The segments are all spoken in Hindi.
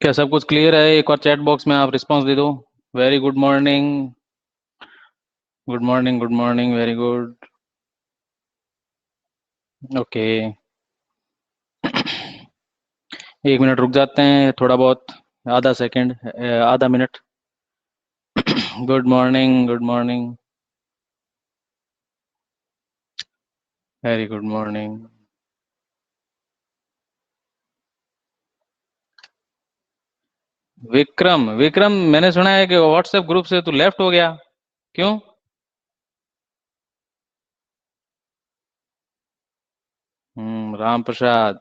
क्या सब कुछ क्लियर है? एक और चैट बॉक्स में आप रिस्पांस दे दो। Very good morning. Good morning, good morning, very good. Okay. 1 minute रुक जाते हैं थोड़ा बहुत। आधा सेकंड, आधा minute. Good morning, good morning, very good morning. Vikram, Vikram, मैंने सुना है कि व्हाट्सएप ग्रुप से तू लेफ्ट हो गया। क्यों? राम प्रसाद।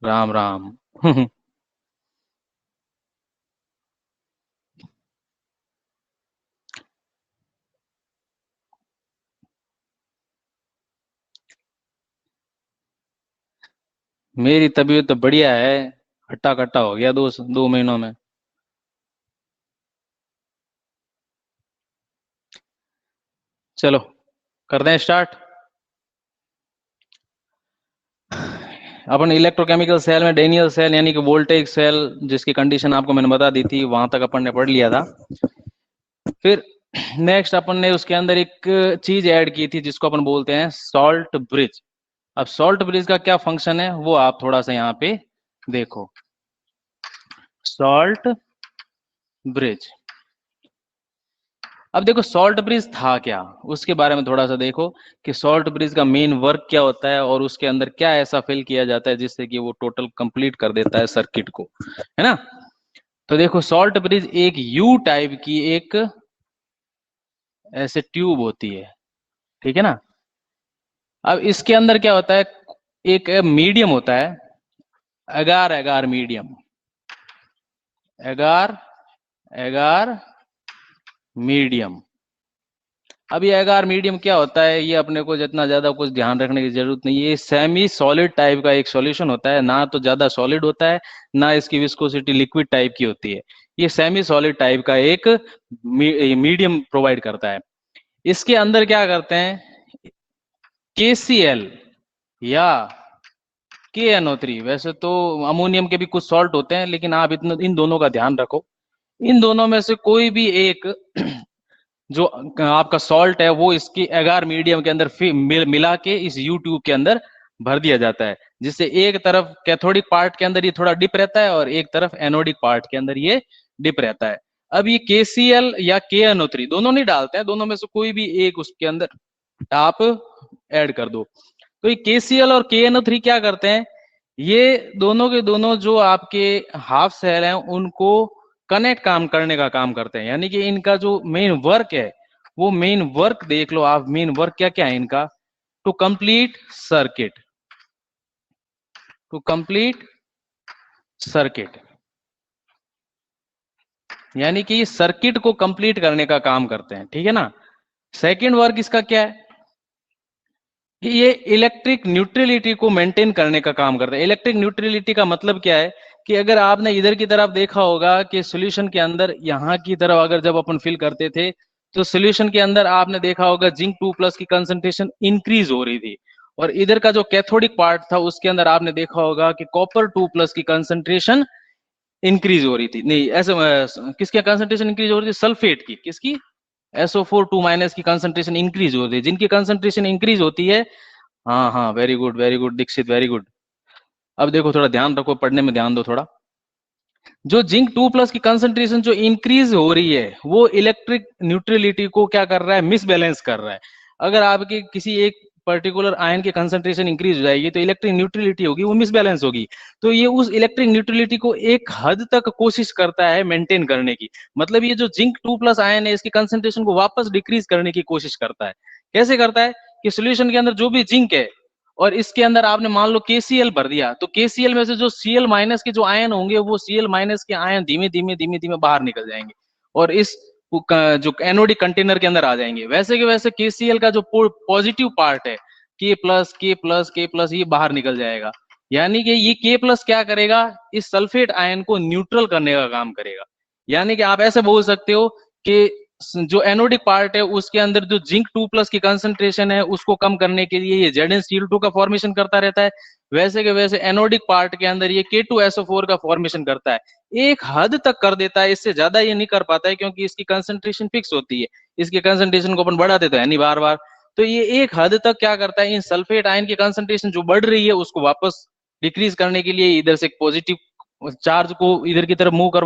राम राम। मेरी तबीयत तो बढ़िया है। हट्टा कट्टा हो गया 2 महीनों में। चलो, करते हैं स्टार्ट। अपन इलेक्ट्रोकेमिकल सेल में डेनियल सेल यानी कि वोल्टेज सेल, जिसकी कंडीशन आपको मैंने बता दी थी, वहां तक अपन ने पढ़ लिया था। फिर नेक्स्ट अपन ने उसके अंदर एक चीज ऐड की थी जिसको अपन बोलते हैं सॉल्ट ब्रिज। अब सॉल्ट ब्रिज का क्या फंक्शन है वो आप थोड़ा सा यहाँ पे देखो। Salt bridge. अब देखो सॉल्ट ब्रिज था क्या, उसके बारे में थोड़ा सा देखो कि सॉल्ट ब्रिज का मेन वर्क क्या होता है और उसके अंदर क्या ऐसा फिल किया जाता है जिससे कि वो टोटल कंप्लीट कर देता है सर्किट को, है ना। तो देखो सॉल्ट ब्रिज एक यू टाइप की एक ऐसे ट्यूब होती है, ठीक है ना। अब इसके अंदर क्या होता है, एक मीडियम होता है, एगार एगार मीडियम, एगार एगार मीडियम। अब ये एगार मीडियम क्या होता है, ये अपने को जितना ज्यादा कुछ ध्यान रखने की जरूरत नहीं है। ये सेमी सॉलिड टाइप का एक सॉल्यूशन होता है, ना तो ज्यादा सॉलिड होता है ना इसकी विस्कोसिटी लिक्विड टाइप की होती है। ये सेमी सॉलिड टाइप का एक मीडियम प्रोवाइड करता है। इसके अंदर क्या करते हैं, KCl या KNO3, वैसे तो अमोनियम के भी कुछ सॉल्ट होते हैं लेकिन आप इतना इन दोनों का ध्यान रखो। इन दोनों में से कोई भी एक जो आपका सॉल्ट है वो इसकी एगार मीडियम के अंदर मिला के इस यू ट्यूब के अंदर भर दिया जाता है, जिससे एक तरफ कैथोडिक पार्ट के अंदर ये थोड़ा डिप रहता है और एक तरफ एनोडिक पार्ट के अंदर ये डिप रहता है। अब ये KCl या KNO3 दोनों नहीं डालते हैं, दोनों में से कोई भी एक उसके अंदर आप ऐड कर दो। तो ये KCl और KNO3 क्या करते हैं, ये दोनों के दोनों जो आपके हाफ सेल हैं उनको कनेक्ट काम करने का काम करते हैं। यानी कि इनका जो मेन वर्क है वो मेन वर्क देख लो आप, मेन वर्क क्या क्या है इनका, to complete circuit, to complete circuit. यानी कि सर्किट को कंप्लीट करने का काम करते हैं, ठीक है ना। सेकंड वर्क इसका क्या है कि ये इलेक्ट्रिक न्यूट्रलिटी को मेंटेन करने का काम करता है। इलेक्ट्रिक न्यूट्रलिटी का मतलब क्या है कि अगर आपने इधर की तरफ देखा होगा कि सॉल्यूशन के अंदर यहाँ की तरफ अगर जब अपन फिल करते थे तो सॉल्यूशन के अंदर आपने देखा होगा जिंक 2+ की कंसंट्रेशन इंक्रीज हो रही थी, और इधर का जो कैथोडिक पार्ट था उसके अंदर आपने देखा होगा कि कॉपर 2+ की कंसंट्रेशन इंक्रीज हो रही थी। नहीं ऐसे किसकी कंसंट्रेशन इंक्रीज हो रही थी, सल्फेट की, किसकी, SO4 2- की कंसंट्रेशन इंक्रीज हो रही है। जिनकी कंसंट्रेशन इंक्रीज होती है, हाँ हाँ, very good Dikshit, very good. अब देखो थोड़ा ध्यान रखो, पढ़ने में ध्यान दो थोड़ा। जो जिंक 2+ की कंसंट्रेशन जो इंक्रीज हो रही है वो इलेक्ट्रिक न्यूट्रलिटी को क्या कर रहा है, मिसबैलेंस कर रहा है। अगर आपके किसी एक पर्टिकुलर आयन की कंसंट्रेशन इंक्रीज हो जाएगी तो इलेक्ट्रिक न्यूट्रलिटी होगी वो मिसबैलेंस होगी। तो ये उस इलेक्ट्रिक न्यूट्रलिटी को एक हद तक कोशिश करता है मेंटेन करने की। मतलब ये जो जिंक 2+ आयन है इसकी कंसंट्रेशन को वापस डिक्रीज करने की कोशिश करता है। कैसे करता है कि सोल्यूशन के अंदर जो भी जिंक है और इसके अंदर आपने मान लो KCl भर दिया, तो KCl में से जो Cl- के जो आयन होंगे वो Cl- के आयन धीमे धीमे धीमे धीमे बाहर निकल जाएंगे और इस जो एनोडिक कंटेनर के अंदर आ जाएंगे। वैसे के वैसे KCl का जो पॉजिटिव पार्ट है K+K+K+, ये बाहर निकल जाएगा। यानी कि ये K+ क्या करेगा, इस सल्फेट आयन को न्यूट्रल करने का काम करेगा। यानी कि आप ऐसे बोल सकते हो कि जो एनोडिक पार्ट है उसके अंदर जो जिंक 2+ की कंसंट्रेशन है उसको कम करने के लिए ये ZnCl2 का फॉर्मेशन करता रहता है। वैसे के वैसे एनोडिक पार्ट के अंदर ये K2SO4 का फॉर्मेशन करता है। एक हद तक कर देता है, इससे ज्यादा ये नहीं कर पाता है क्योंकि इसकी कंसंट्रेशन फिक्स होती है। इसकी कंसंट्रेशन को अपन बढ़ाते तो है नहीं बार बार। तो ये एक हद तक क्या करता है, इन सल्फेट आयन की कंसंट्रेशन जो बढ़ रही है उसको वापस डिक्रीज करने के लिए इधर से पॉजिटिव चार्ज को इधर की तरफ मूव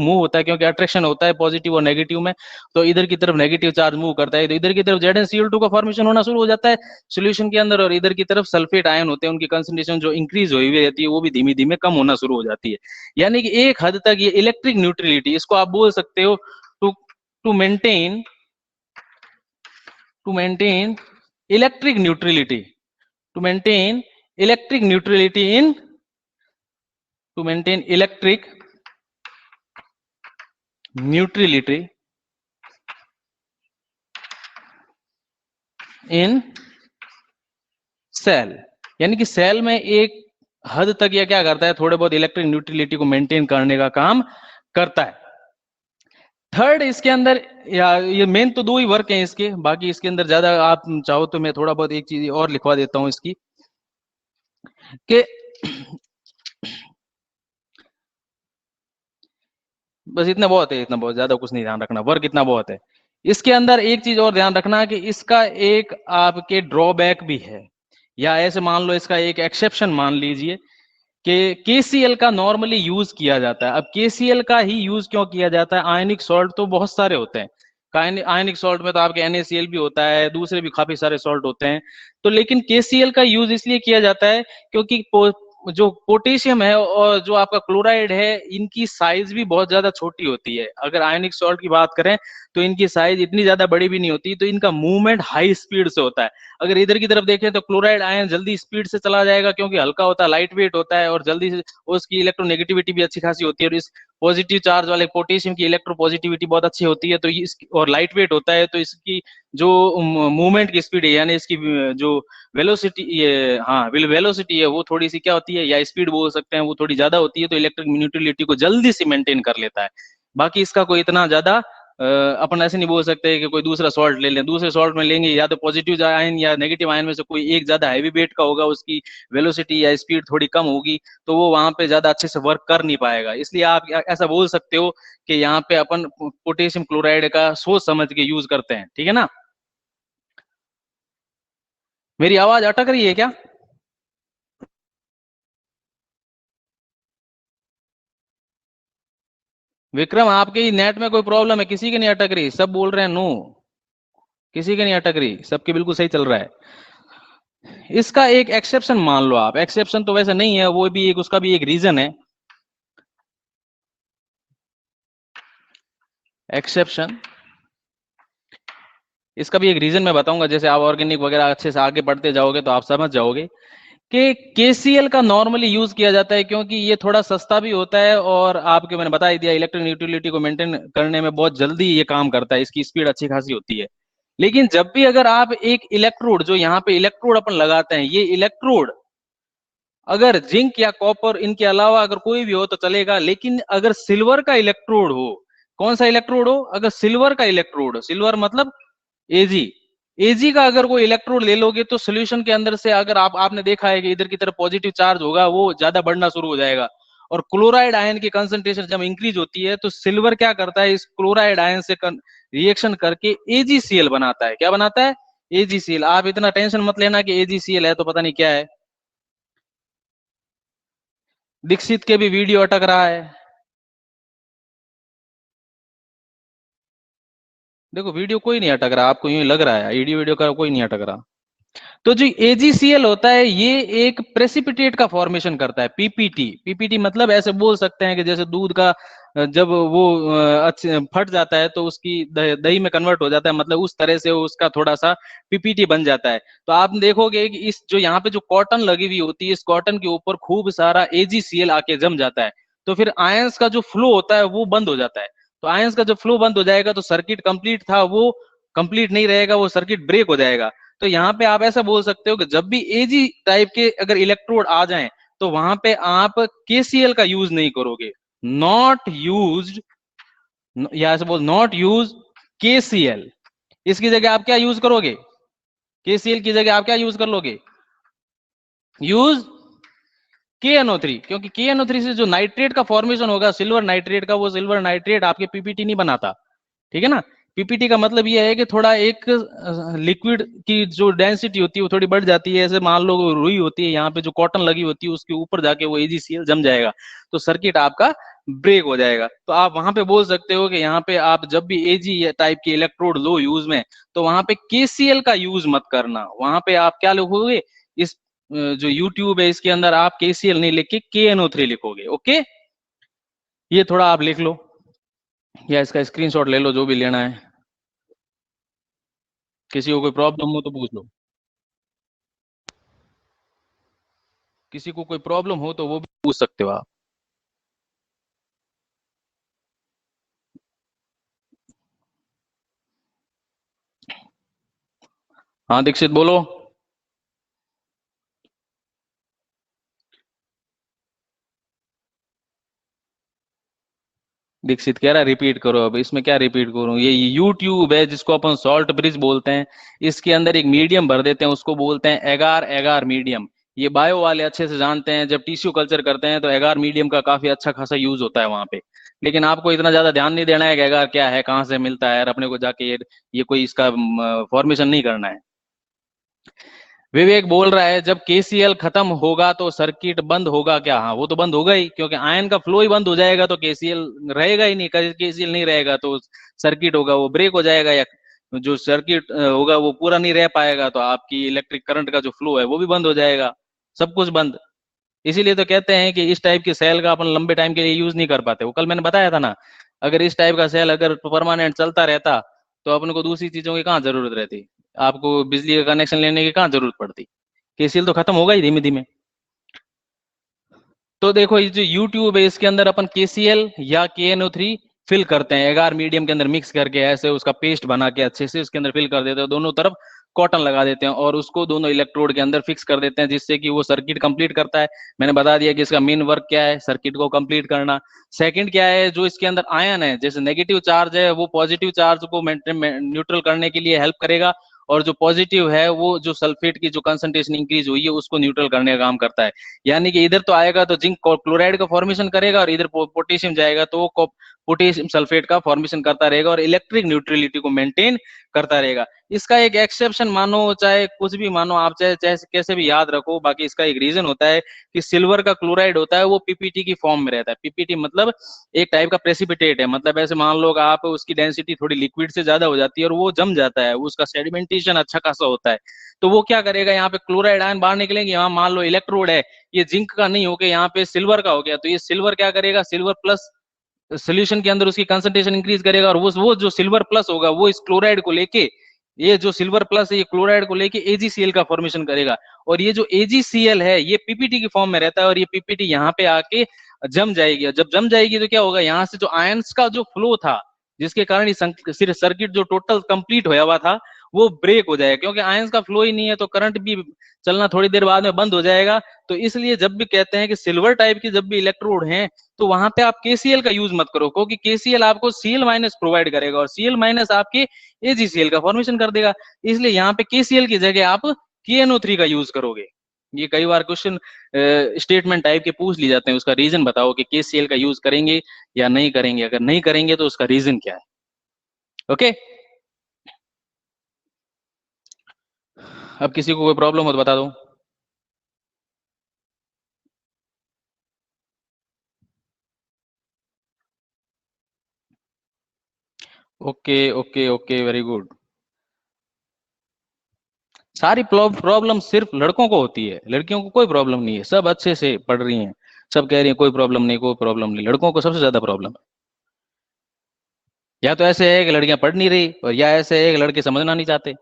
होता है, क्योंकि अट्रैक्शन होता है पॉजिटिव और नेगेटिव में। तो इधर की तरफ नेगेटिव चार्ज मूव करता है, तो इधर की तरफ ZnCl2 का फॉर्मेशन होना शुरू हो जाता है सॉल्यूशन के अंदर, और इधर की तरफ सल्फेट आयन होते हैं, उनकी कंसंट्रेशन जो इंक्रीज हुई हुई रहती है वो भी धीमे धीमे कम होना शुरू हो जाती है। यानी कि एक हद तक ये इलेक्ट्रिक न्यूट्रलिटी, इसको आप बोल सकते हो to maintain electric neutrality, to maintain electric neutrality in to maintain electric neutrality in cell. यानी कि सेल में एक हद तक यह क्या करता है, थोड़े बहुत इलेक्ट्रिक न्यूट्रलिटी को मेंटेन करने का काम करता है। थर्ड इसके अंदर, या ये मेन तो दो ही वर्क हैं इसके, बाकी इसके अंदर ज्यादा आप चाहो तो मैं थोड़ा बहुत एक चीज और लिखवा देता हूं इसकी, कि बस इतना बहुत है, इतना बहुत, ज्यादा कुछ नहीं ध्यान रखना, वर्क इतना बहुत है। इसके अंदर एक चीज और ध्यान रखना कि इसका एक आपके ड्रॉबैक भी है, या ऐसे मान लो इसका एक एक्सेप्शन मान लीजिए कि KCl का नॉर्मली यूज किया जाता है। अब KCl का ही यूज क्यों किया जाता है, आयनिक सॉल्ट तो बहुत सारे होते हैं, आयनिक सॉल्ट में तो आपके NaCl भी होता है, दूसरे भी काफी सारे सॉल्ट होते हैं। तो लेकिन KCl का यूज इसलिए किया जाता है क्योंकि जो पोटेशियम है और जो आपका क्लोराइड है, इनकी साइज भी बहुत ज्यादा छोटी होती है। अगर आयनिक सॉल्ट की बात करें तो इनकी साइज इतनी ज्यादा बड़ी भी नहीं होती, तो इनका मूवमेंट हाई स्पीड से होता है। अगर इधर की तरफ देखें तो क्लोराइड आयन जल्दी स्पीड से चला जाएगा क्योंकि हल्का होता है, लाइट वेट होता है, और जल्दी से उसकी इलेक्ट्रोनेगेटिविटी भी अच्छी खासी होती है, और इस पॉजिटिव चार्ज वाले पोटेशियम की इलेक्ट्रो पॉजिटिविटी बहुत अच्छी होती है, तो इस और लाइट वेट होता है, तो इसकी जो मूवमेंट की स्पीड है, यानी इसकी जो वेलोसिटी, ये हाँ वेलोसिटी है, वो थोड़ी सी क्या होती है, या स्पीड बोल सकते हैं, वो थोड़ी ज्यादा होती है, तो इलेक्ट्रिक न्यूट्रलिटी को जल्दी से मेंटेन कर लेता है। बाकी इसका कोई इतना ज्यादा अपन ऐसे नहीं बोल सकते कि कोई दूसरा सॉल्ट ले लें, दूसरे सॉल्ट में लेंगे या तो पॉजिटिव आयन या नेगेटिव आयन में से कोई एक ज्यादा हैवी वेट का होगा, उसकी वेलोसिटी या स्पीड थोड़ी कम होगी, तो वो वहां पे ज्यादा अच्छे से वर्क कर नहीं पाएगा। इसलिए आप ऐसा बोल सकते हो कि यहाँ पे अपन पोटेशियम क्लोराइड का सोच समझ के यूज करते हैं, ठीक है ना। मेरी आवाज अटक रही है क्या? विक्रम, आपके ही नेट में कोई प्रॉब्लम है? किसी की नहीं अटक रही, सब बोल रहे हैं नो, किसी की नहीं अटक रही, सबके बिल्कुल सही चल रहा है। इसका एक एक्सेप्शन मान लो आप, एक्सेप्शन तो वैसे नहीं है, वो भी एक, उसका भी एक रीजन है। एक्सेप्शन, इसका भी एक रीजन मैं बताऊंगा, जैसे आप ऑर्गेनिक वगैरह अच्छे से आगे बढ़ते जाओगे तो आप समझ जाओगे कि KCl का नॉर्मली यूज किया जाता है क्योंकि ये थोड़ा सस्ता भी होता है, और आपके मैंने बता ही दिया इलेक्ट्रिक न्यूट्रलिटी को मेंटेन करने में बहुत जल्दी ये काम करता है, इसकी स्पीड अच्छी खासी होती है। लेकिन जब भी अगर आप एक इलेक्ट्रोड, जो यहाँ पे इलेक्ट्रोड अपन लगाते हैं, ये इलेक्ट्रोड अगर जिंक या कॉपर इनके अलावा अगर कोई भी हो तो चलेगा, लेकिन अगर सिल्वर का इलेक्ट्रोड हो, कौन सा इलेक्ट्रोड हो, अगर सिल्वर का इलेक्ट्रोड, सिल्वर मतलब एजी, एजी का अगर कोई इलेक्ट्रोड ले लोगे तो सोल्यूशन के अंदर से, अगर आपने देखा है कि इधर की तरफ पॉजिटिव चार्ज होगा, वो ज्यादा बढ़ना शुरू हो जाएगा, और क्लोराइड आयन की कंसंट्रेशन जब इंक्रीज होती है तो सिल्वर क्या करता है, इस क्लोराइड आयन से रिएक्शन करके AgCl बनाता है। क्या बनाता है? AgCl। आप इतना टेंशन मत लेना कि AgCl है तो पता नहीं क्या है। दीक्षित के भी वीडियो अटक रहा है, देखो वीडियो कोई नहीं अटक रहा, आपको यूं लग रहा है वीडियो का कोई नहीं अटक रहा। तो जो AgCl होता है ये एक प्रेसिपिटेट का फॉर्मेशन करता है, पीपीटी मतलब ऐसे बोल सकते हैं कि जैसे दूध का जब वो अच्छे फट जाता है तो उसकी दही में कन्वर्ट हो जाता है, मतलब उस तरह से उसका थोड़ा सा पीपीटी बन जाता है। तो आप देखोगे कि इस जो यहाँ पे जो कॉटन लगी हुई होती है, इस कॉटन के ऊपर खूब सारा AgCl आके जम जाता है, तो फिर आयंस का जो फ्लो होता है वो बंद हो जाता है। तो आयंस का जब फ्लो बंद हो जाएगा तो सर्किट कंप्लीट था वो कंप्लीट नहीं रहेगा, वो सर्किट ब्रेक हो जाएगा। तो यहाँ पे आप ऐसा बोल सकते हो कि जब भी एजी टाइप के अगर इलेक्ट्रोड आ जाएं तो वहां पे आप KCl का यूज नहीं करोगे, नॉट यूज्ड, या ऐसे बोल नॉट यूज KCl, इसकी जगह आप क्या यूज करोगे? KCl की जगह आप क्या यूज कर लोगे? यूज KNO3, क्योंकि KNO3 से जो नाइट्रेट का फॉर्मेशन होगा सिल्वर नाइट्रेट का, वो सिल्वर नाइट्रेट आपके पीपीटी नहीं बनाता, ठीक है ना। पीपीटी का मतलब ये है कि थोड़ा एक लिक्विड की जो डेंसिटी होती है वो थोड़ी बढ़ जाती है। ऐसे मान लो रुई होती है, यहाँ पे जो कॉटन लगी होती है उसके ऊपर जाके वो AgCl जम जाएगा, तो सर्किट आपका ब्रेक हो जाएगा। तो आप वहां पे बोल सकते हो कि यहाँ पे आप जब भी Ag टाइप की इलेक्ट्रोड लो यूज में, तो वहां पे KCl का यूज मत करना। वहां पे आप क्या लिखोगे, इस जो यूट्यूब है इसके अंदर आप KCl नहीं लिख के KNO3 लिखोगे। ओके, ये थोड़ा आप लिख लो या इसका स्क्रीनशॉट ले लो, जो भी लेना है। किसी को कोई प्रॉब्लम हो तो पूछ लो, किसी को कोई प्रॉब्लम हो तो वो भी पूछ सकते हो आप। हाँ दीक्षित बोलो। दीक्षित कह रहा रिपीट करो। अब इसमें क्या रिपीट करूं, ये यूट्यूब है जिसको अपन सॉल्ट ब्रिज बोलते हैं, इसके अंदर एक मीडियम भर देते हैं, उसको बोलते हैं एगार एगार मीडियम। ये बायो वाले अच्छे से जानते हैं, जब टिश्यू कल्चर करते हैं तो एगार मीडियम का काफी अच्छा खासा यूज होता है वहां पे। लेकिन आपको इतना ज्यादा ध्यान नहीं देना है कि एगार क्या है, कहाँ से मिलता है, और अपने को जाके ये कोई इसका फॉर्मेशन नहीं करना है। विवेक बोल रहा है जब KCl खत्म होगा तो सर्किट बंद होगा क्या? हाँ वो तो बंद होगा ही, क्योंकि आयन का फ्लो ही बंद हो जाएगा तो KCl रहेगा ही नहीं। KCl नहीं रहेगा तो सर्किट होगा वो ब्रेक हो जाएगा, या जो सर्किट होगा वो पूरा नहीं रह पाएगा, तो आपकी इलेक्ट्रिक करंट का जो फ्लो है वो भी बंद हो जाएगा, सब कुछ बंद। इसीलिए तो कहते हैं कि इस टाइप की सेल का अपन लंबे टाइम के लिए यूज नहीं कर पाते। वो कल मैंने बताया था ना, अगर इस टाइप का सेल अगर परमानेंट चलता रहता तो अपन को दूसरी चीजों की कहाँ जरूरत रहती, आपको बिजली का कनेक्शन लेने की कहाँ जरूरत पड़ती। KCl तो खत्म होगा ही धीमे धीमे। तो देखो ये जो यूट्यूब है इसके अंदर अपन KCl या KNO3 फिल करते हैं, एगार मीडियम के अंदर मिक्स करके ऐसे उसका पेस्ट बना के अच्छे से उसके अंदर फिल कर देते हैं, दोनों तरफ कॉटन लगा देते हैं और उसको दोनों इलेक्ट्रोड के अंदर फिक्स कर देते हैं, जिससे कि वो सर्किट कंप्लीट करता है। मैंने बता दिया कि इसका मेन वर्क क्या है, सर्किट को कंप्लीट करना। सेकंड क्या है, जो इसके अंदर आयन है, जैसे नेगेटिव चार्ज है वो पॉजिटिव चार्ज को न्यूट्रल करने के लिए हेल्प करेगा, और जो पॉजिटिव है वो जो सल्फेट की जो कंसंट्रेशन इंक्रीज हुई है उसको न्यूट्रल करने का काम करता है। यानी कि इधर तो आएगा तो जिंक क्लोराइड का फॉर्मेशन करेगा, और इधर पोटेशियम जाएगा तो वो पोटेशियम सल्फेट का फॉर्मेशन करता रहेगा और इलेक्ट्रिक न्यूट्रलिटी को मेंटेन करता रहेगा। इसका एक एक्सेप्शन मानो, चाहे कुछ भी मानो आप, चाहे चाहे कैसे भी याद रखो, बाकी इसका एक रीजन होता है कि सिल्वर का क्लोराइड होता है वो पीपीटी की फॉर्म में रहता है। पीपीटी मतलब एक टाइप का प्रेसिपिटेट है, मतलब ऐसे मान लो आप उसकी डेंसिटी थोड़ी लिक्विड से ज्यादा हो जाती है और वो जम जाता है, उसका सेडिमेंटेशन अच्छा खासा होता है। तो वो क्या करेगा, यहाँ पे क्लोराइड आयन बाहर निकलेंगे, यहाँ मान लो इलेक्ट्रोड है, ये जिंक का नहीं होके यहाँ पे सिल्वर का हो गया, तो ये सिल्वर क्या करेगा, सिल्वर प्लस सोल्यूशन के अंदर उसकी कंसंट्रेशन इंक्रीज करेगा, और वो जो सिल्वर प्लस होगा वो इस क्लोराइड को लेके, ये जो सिल्वर प्लस है ये क्लोराइड को लेके AgCl का फॉर्मेशन करेगा। और ये जो AgCl है ये पीपीटी की फॉर्म में रहता है, और ये पीपीटी यहाँ पे आके जम जाएगी। जब जम जाएगी तो क्या होगा, यहाँ से जो आयंस का जो फ्लो था, जिसके कारण ये सर्किट जो टोटल कंप्लीट होया हुआ था वो ब्रेक हो जाएगा, क्योंकि आयंस का फ्लो ही नहीं है तो करंट भी चलना थोड़ी देर बाद में बंद हो जाएगा। तो इसलिए जब भी कहते हैं कि सिल्वर टाइप की जब भी इलेक्ट्रोड हैं तो वहां पे आप KCl का यूज मत करो, क्योंकि KCl आपको Cl माइनस प्रोवाइड करेगा और Cl माइनस आपके AgCl का फॉर्मेशन कर देगा। इसलिए यहाँ पे KCl की जगह आप KNO3 का यूज करोगे। ये कई बार क्वेश्चन स्टेटमेंट टाइप के पूछ ली जाते हैं, उसका रीजन बताओ कि KCl का यूज करेंगे या नहीं करेंगे, अगर नहीं करेंगे तो उसका रीजन क्या है। ओके, अब किसी को कोई प्रॉब्लम हो तो बता दो। Okay okay okay, very good. सारी प्रॉब्लम सिर्फ लड़कों को होती है, लड़कियों को कोई प्रॉब्लम नहीं है, सब अच्छे से पढ़ रही हैं, सब कह रही हैं कोई प्रॉब्लम नहीं, कोई प्रॉब्लम नहीं। लड़कों को सबसे ज्यादा प्रॉब्लम है, या तो ऐसे है कि लड़कियां पढ़ नहीं रही, और या ऐसे है कि लड़के समझना नहीं चाहते।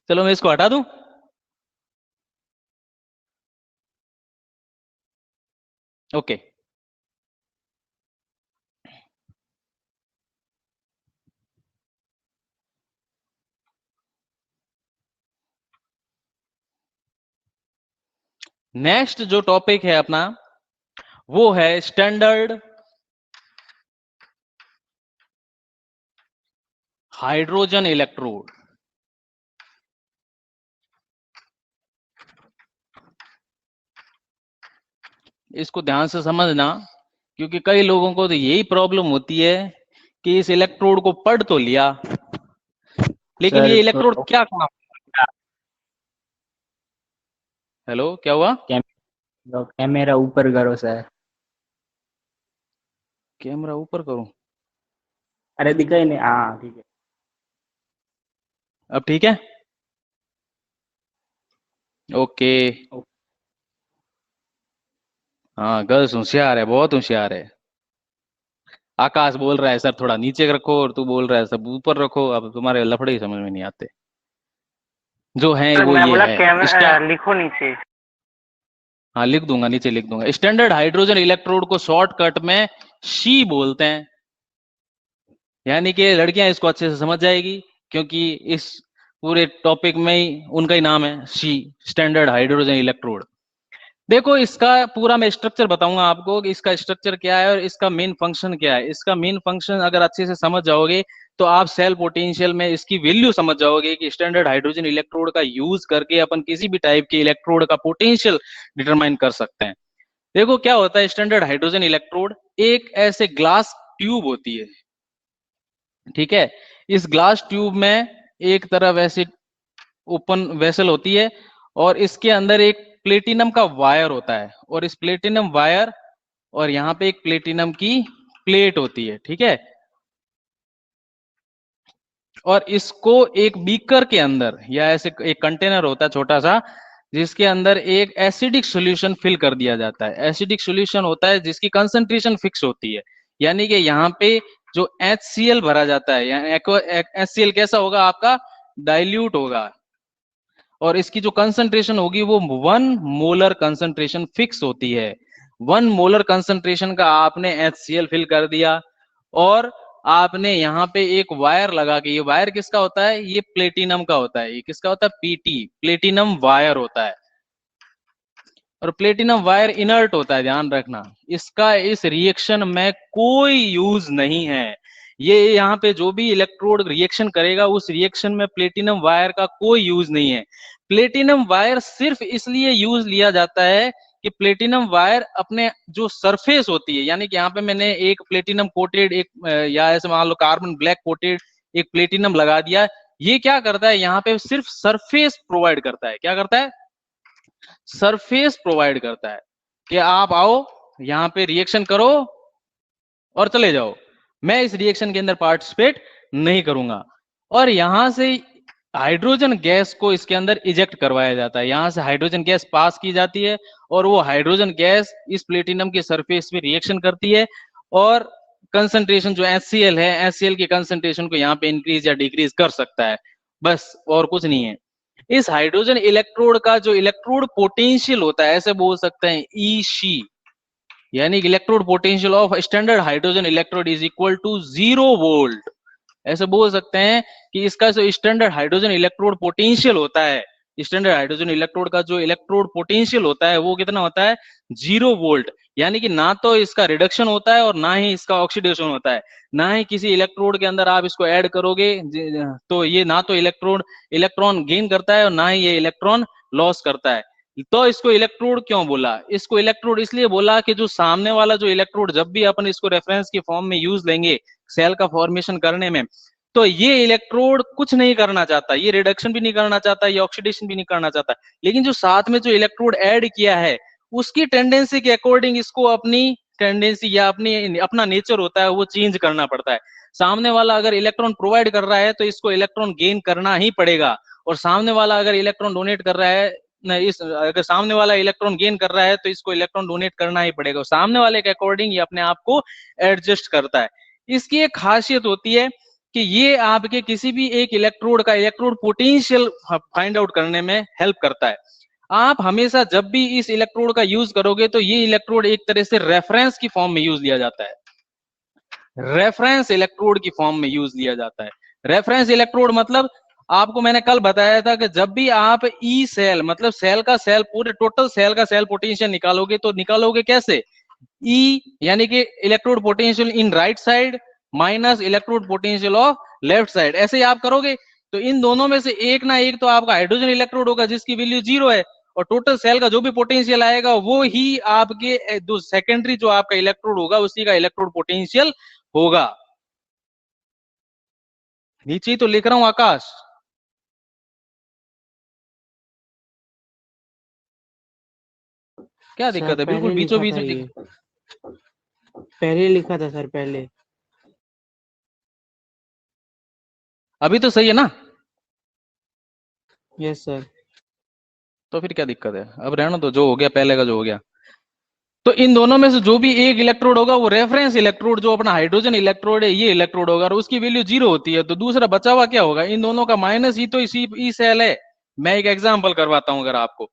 चलो मैं इसको हटा दूं। ओके, नेक्स्ट जो टॉपिक है अपना वो है स्टैंडर्ड हाइड्रोजन इलेक्ट्रोड। इसको ध्यान से समझना, क्योंकि कई लोगों को तो यही प्रॉब्लम होती है कि इस इलेक्ट्रोड को पढ़ तो लिया, लेकिन सर ये इलेक्ट्रोड क्या काम। हेलो, क्या हुआ? कैमरा ऊपर करो सर। कैमरा ऊपर करूं? अरे दिखाई नहीं, हाँ ठीक है। अब ठीक है? ओके। हाँ, गर्ल्स होशियार है, बहुत होशियार है। आकाश बोल रहा है सर थोड़ा नीचे रखो, और तू बोल रहा है सब ऊपर रखो। अब तुम्हारे लफड़े ही समझ में नहीं आते, जो है वो मैं ये बोला है। लिखो नीचे। हाँ, लिख दूंगा, नीचे लिख दूंगा। स्टैंडर्ड हाइड्रोजन इलेक्ट्रोड को शॉर्टकट में शी बोलते हैं, यानी कि लड़कियां इसको अच्छे से समझ जाएगी, क्योंकि इस पूरे टॉपिक में ही उनका ही नाम है शी, स्टैंडर्ड हाइड्रोजन इलेक्ट्रोड। देखो, इसका पूरा मैं स्ट्रक्चर बताऊंगा आपको कि इसका स्ट्रक्चर क्या है और इसका मेन फंक्शन क्या है। इसका मेन फंक्शन अगर अच्छे से समझ जाओगे तो आप सेल पोटेंशियल में इसकी वैल्यू समझ जाओगे कि स्टैंडर्ड हाइड्रोजन इलेक्ट्रोड का यूज करके अपन किसी भी टाइप के इलेक्ट्रोड का पोटेंशियल डिटरमाइन कर सकते हैं। देखो क्या होता है, स्टैंडर्ड हाइड्रोजन इलेक्ट्रोड एक ऐसे ग्लास ट्यूब होती है, ठीक है। इस ग्लास ट्यूब में एक तरफ ऐसी ओपन वेसल होती है, और इसके अंदर एक प्लेटिनम का वायर होता है, और इस प्लेटिनम वायर और यहाँ पे एक प्लेटिनम की प्लेट होती है, ठीक है। और इसको एक बीकर के अंदर या ऐसे एक कंटेनर होता है छोटा सा, जिसके अंदर एक एसिडिक सॉल्यूशन फिल कर दिया जाता है। एसिडिक सॉल्यूशन होता है जिसकी कंसंट्रेशन फिक्स होती है, यानी कि यहाँ पे जो HCl भरा जाता है, यानी HCl कैसा होगा आपका, डाइल्यूट होगा, और इसकी जो कंसंट्रेशन होगी वो 1 मोलर कंसंट्रेशन फिक्स होती है। 1 मोलर कंसंट्रेशन का आपने HCl फिल कर दिया, और आपने यहाँ पे एक वायर लगा के, ये वायर किसका होता है, ये प्लेटिनम का होता है। ये किसका होता है, पीटी, प्लेटिनम वायर होता है। और प्लेटिनम वायर इनर्ट होता है, ध्यान रखना। इसका इस रिएक्शन में कोई यूज नहीं है। ये यहाँ पे जो भी इलेक्ट्रोड रिएक्शन करेगा उस रिएक्शन में प्लेटिनम वायर का कोई यूज नहीं है। प्लेटिनम वायर सिर्फ इसलिए यूज लिया जाता है कि प्लेटिनम वायर अपने जो सरफेस होती है, यानी कि यहाँ पे मैंने एक प्लेटिनम कोटेड एक या ऐसे मान लो कार्बन ब्लैक कोटेड एक प्लेटिनम लगा दिया, ये क्या करता है, यहाँ पे सिर्फ सरफेस प्रोवाइड करता है। क्या करता है, सरफेस प्रोवाइड करता है कि आप आओ यहाँ पे रिएक्शन करो और चले जाओ, मैं इस रिएक्शन के अंदर पार्टिसिपेट नहीं करूंगा। और यहां से हाइड्रोजन गैस को इसके अंदर इजेक्ट करवाया जाता है, यहां से हाइड्रोजन गैस पास की जाती है, और वो हाइड्रोजन गैस इस प्लेटिनम के सरफेस पे रिएक्शन करती है, और कंसंट्रेशन जो HCl है, HCl की कंसंट्रेशन को यहाँ पे इंक्रीज या डिक्रीज कर सकता है, बस और कुछ नहीं है। इस हाइड्रोजन इलेक्ट्रोड का जो इलेक्ट्रोड पोटेंशियल होता है, ऐसे बोल सकते हैं EC, यानी electrode potential of standard hydrogen electrode is equal to 0 volt. ऐसे बोल सकते हैं कि इसका जो स्टैंडर्ड हाइड्रोजन इलेक्ट्रोड पोटेंशियल होता है, स्टैंडर्ड हाइड्रोजन इलेक्ट्रोड का जो इलेक्ट्रोड पोटेंशियल होता है वो कितना होता है, 0 वोल्ट। यानी कि ना तो इसका रिडक्शन होता है और ना ही इसका ऑक्सीडेशन होता है, ना ही किसी इलेक्ट्रोड के अंदर आप इसको ऐड करोगे तो ये ना तो इलेक्ट्रॉन गेन करता है और ना ही ये इलेक्ट्रॉन लॉस करता है। तो इसको इलेक्ट्रोड क्यों बोला, इसको इलेक्ट्रोड इसलिए बोला कि जो सामने वाला जो इलेक्ट्रोड, जब भी अपन इसको रेफरेंस के फॉर्म में यूज लेंगे सेल का फॉर्मेशन करने में, तो ये इलेक्ट्रोड कुछ नहीं करना चाहता, ये रिडक्शन भी नहीं करना चाहता, ये ऑक्सीडेशन भी नहीं करना चाहता, लेकिन जो साथ में जो इलेक्ट्रोड ऐड किया है उसकी टेंडेंसी के अकॉर्डिंग इसको अपनी टेंडेंसी या अपना नेचर होता है वो चेंज करना पड़ता है। सामने वाला अगर इलेक्ट्रॉन प्रोवाइड कर रहा है तो इसको इलेक्ट्रॉन गेन करना ही पड़ेगा, और सामने वाला अगर इलेक्ट्रॉन डोनेट कर रहा है, अगर सामने वाला इलेक्ट्रॉन गेन कर रहा है तो इसको इलेक्ट्रॉन डोनेट करना ही पड़ेगा। सामने वाले के अकॉर्डिंग ये अपने आप को एडजस्ट करता है। इसकी एक खासियत होती है कि ये आपके किसी भी एक इलेक्ट्रोड का इलेक्ट्रोड पोटेंशियल फाइंड आउट करने में हेल्प करता है। आप हमेशा जब भी इस इलेक्ट्रोड का यूज करोगे तो ये इलेक्ट्रोड एक तरह से रेफरेंस की फॉर्म में यूज लिया जाता है, रेफरेंस इलेक्ट्रोड की फॉर्म में यूज लिया जाता है। रेफरेंस इलेक्ट्रोड मतलब आपको मैंने कल बताया था कि जब भी आप ई सेल मतलब सेल का सेल पूरे टोटल सेल का सेल पोटेंशियल निकालोगे तो निकालोगे कैसे, ई यानी कि electrode potential in right side minus electrode potential of left side. ऐसे ही आप करोगे तो इन दोनों में से एक ना एक तो आपका हाइड्रोजन इलेक्ट्रोड होगा जिसकी वैल्यू 0 है, और टोटल सेल का जो भी पोटेंशियल आएगा वो ही आपके जो सेकेंडरी जो आपका इलेक्ट्रोड होगा उसी का इलेक्ट्रोड पोटेंशियल होगा। नीचे ही तो लिख रहा हूं आकाश। क्या सर दिक्कत है? बिल्कुल पहले बीचों लिखा बीच था में ये, पहले लिखा था सर, पहले। अभी तो सही है ना? Yes sir. तो फिर क्या दिक्कत है? अब रहना तो, जो हो गया पहले का जो हो गया। तो इन दोनों में से जो भी एक इलेक्ट्रोड होगा वो रेफरेंस इलेक्ट्रोड जो अपना हाइड्रोजन इलेक्ट्रोड है ये इलेक्ट्रोड होगा, और उसकी वैल्यू 0 होती है। तो दूसरा बचा हुआ क्या होगा? इन दोनों का माइनस ही तो इसी ई सेल है। मैं एक एग्जांपल करवाता हूं अगर आपको।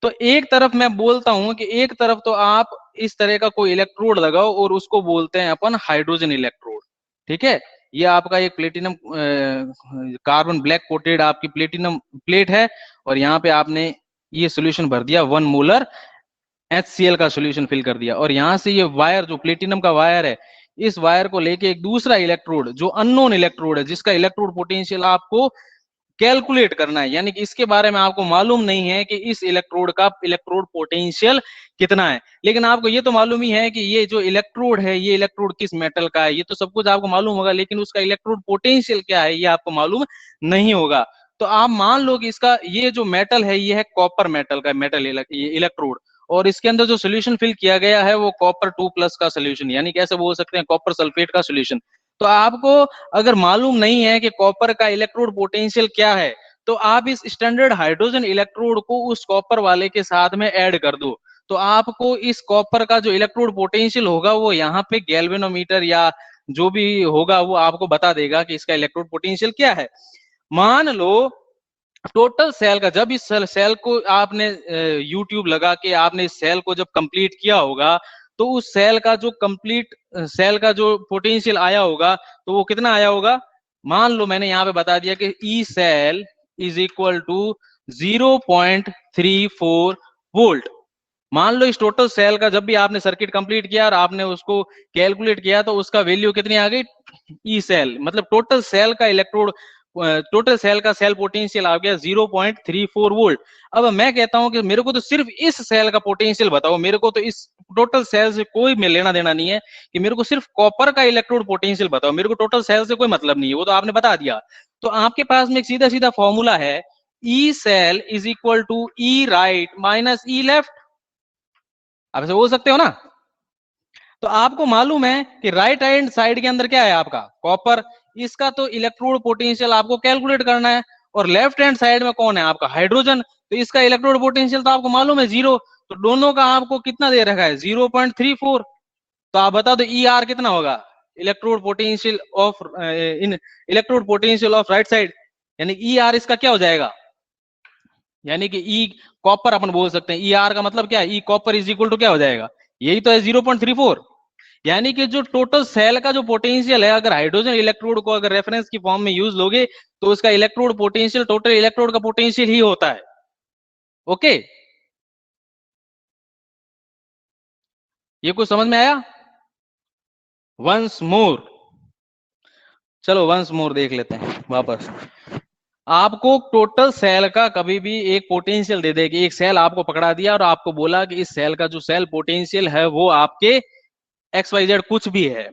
तो एक तरफ मैं बोलता हूं कि एक तरफ तो आप इस तरह का कोई इलेक्ट्रोड लगाओ और उसको बोलते हैं अपन हाइड्रोजन इलेक्ट्रोड। ठीक है, ये आपका एक प्लेटिनम कार्बन ब्लैक कोटेड आपकी प्लेटिनम प्लेट है, और यहाँ पे आपने ये सोल्यूशन भर दिया 1 मोलर HCl का सॉल्यूशन फिल कर दिया, और यहां से ये वायर जो प्लेटिनम का वायर है, इस वायर को लेके एक दूसरा इलेक्ट्रोड जो अननोन इलेक्ट्रोड है जिसका इलेक्ट्रोड पोटेंशियल आपको कैलकुलेट करना है, यानी कि इसके बारे में आपको मालूम नहीं है कि इस इलेक्ट्रोड का इलेक्ट्रोड पोटेंशियल कितना है, लेकिन आपको ये तो मालूम ही है कि ये जो इलेक्ट्रोड है ये इलेक्ट्रोड किस मेटल का है, ये तो सब कुछ आपको मालूम होगा, लेकिन उसका इलेक्ट्रोड पोटेंशियल क्या है ये आपको मालूम नहीं होगा। तो आप मान लो कि इसका ये जो मेटल है ये है कॉपर मेटल का मेटल इलेक्ट्रोड, और इसके अंदर जो सोल्यूशन फिल किया गया है वो कॉपर 2+ का सोल्यूशन, यानी कैसे बोल सकते हैं कॉपर सल्फेट का सोल्यूशन। तो आपको अगर मालूम नहीं है कि कॉपर का इलेक्ट्रोड पोटेंशियल क्या है, तो आप इस स्टैंडर्ड हाइड्रोजन इलेक्ट्रोड को उस कॉपर वाले के साथ में ऐड कर दो, तो आपको इस कॉपर का जो इलेक्ट्रोड पोटेंशियल होगा वो यहाँ पे गैल्वेनोमीटर या जो भी होगा वो आपको बता देगा कि इसका इलेक्ट्रोड पोटेंशियल क्या है। मान लो टोटल सेल का, जब इस सेल को आपने यूट्यूब लगा के आपने इस सेल को जब कंप्लीट किया होगा, तो उस सेल का जो कंप्लीट सेल का जो पोटेंशियल आया होगा तो वो कितना आया होगा? मान लो मैंने यहाँ पे बता दिया कि E cell is equal to 0.34 volt. मान लो इस टोटल सेल का जब भी आपने सर्किट कंप्लीट किया और आपने उसको कैलकुलेट किया तो उसका वैल्यू कितनी आ गई? ई सेल मतलब टोटल सेल का इलेक्ट्रोड, टोटल सेल का सेल पोटेंशियल आ गया 0.34 वोल्ट। अब मैं कहता हूं कि मेरे को तो सिर्फ इस सेल का पोटेंशियल बताओ, मेरे को तो इस टोटल सेल से कोई लेना देना नहीं है, कि मेरे को सिर्फ कॉपर का इलेक्ट्रोड पोटेंशियल बताओ, मेरे को टोटल सेल से कोई मतलब नहीं है, वो तो आपने बता दिया। तो आपके पास में एक सीधा सीधा फॉर्मूला है, E cell is equal to E right minus E left. आप ऐसे बोल सकते हो ना? तो आपको मालूम है कि राइट हैंड साइड के अंदर क्या है आपका? कॉपर। इसका तो इलेक्ट्रोड पोटेंशियल आपको कैलकुलेट करना है, और लेफ्ट हैंड साइड में कौन है आपका? हाइड्रोजन। तो इसका इलेक्ट्रोड पोटेंशियल तो आपको मालूम है 0। तो दोनों का आपको कितना दे रखा है? 0.34। तो आप बता दो ई आर कितना होगा? Electrode potential of in electrode potential of right side, यानी ई आर इसका क्या हो जाएगा? यानी कि ई कॉपर अपन बोल सकते हैं, ई आर का मतलब क्या है? ई कॉपर इज इक्वल टू क्या हो जाएगा? यही तो है 0.34। यानी कि जो टोटल सेल का जो पोटेंशियल है, अगर हाइड्रोजन इलेक्ट्रोड को अगर रेफरेंस की फॉर्म में यूज लोगे तो उसका इलेक्ट्रोड पोटेंशियल टोटल इलेक्ट्रोड का पोटेंशियल ही होता है। ओके, ये कुछ समझ में आया? वंस मोर, चलो वंस मोर देख लेते हैं वापस। आपको टोटल सेल का कभी भी एक पोटेंशियल दे देगी, एक सेल आपको पकड़ा दिया और आपको बोला कि इस सेल का जो सेल पोटेंशियल है वो आपके XYZ कुछ भी है,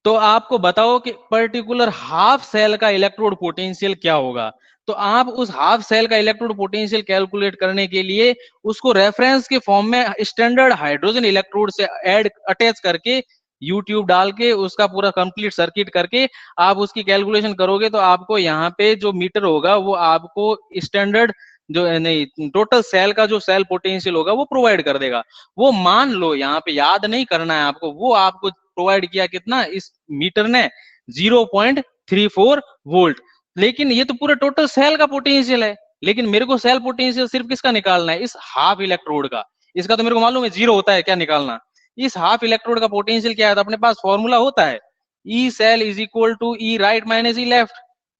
तो आपको बताओ कि पर्टिकुलर हाफ सेल का इलेक्ट्रोड पोटेंशियल क्या होगा। तो आप उस हाफ सेल का इलेक्ट्रोड पोटेंशियल कैलकुलेट करने के लिए उसको रेफरेंस के फॉर्म में स्टैंडर्ड हाइड्रोजन इलेक्ट्रोड से ऐड अटैच करके यूट्यूब डाल के उसका पूरा कंप्लीट सर्किट करके आप उसकी कैलकुलेशन करोगे, तो आपको यहाँ पे जो मीटर होगा वो आपको स्टैंडर्ड जो नहीं टोटल सेल का जो सेल पोटेंशियल होगा वो प्रोवाइड कर देगा। वो मान लो यहाँ पे याद नहीं करना है आपको, वो आपको प्रोवाइड किया कितना इस मीटर ने? 0.34 वोल्ट। लेकिन ये तो पूरा टोटल सेल का पोटेंशियल है, लेकिन मेरे को सेल पोटेंशियल सिर्फ किसका निकालना है? इस हाफ इलेक्ट्रोड का। इसका तो मेरे को मालूम है 0 होता है, क्या निकालना? इस हाफ इलेक्ट्रोड का पोटेंशियल क्या है? तो अपने पास फॉर्मूला होता है E cell is equal to E right minus E left.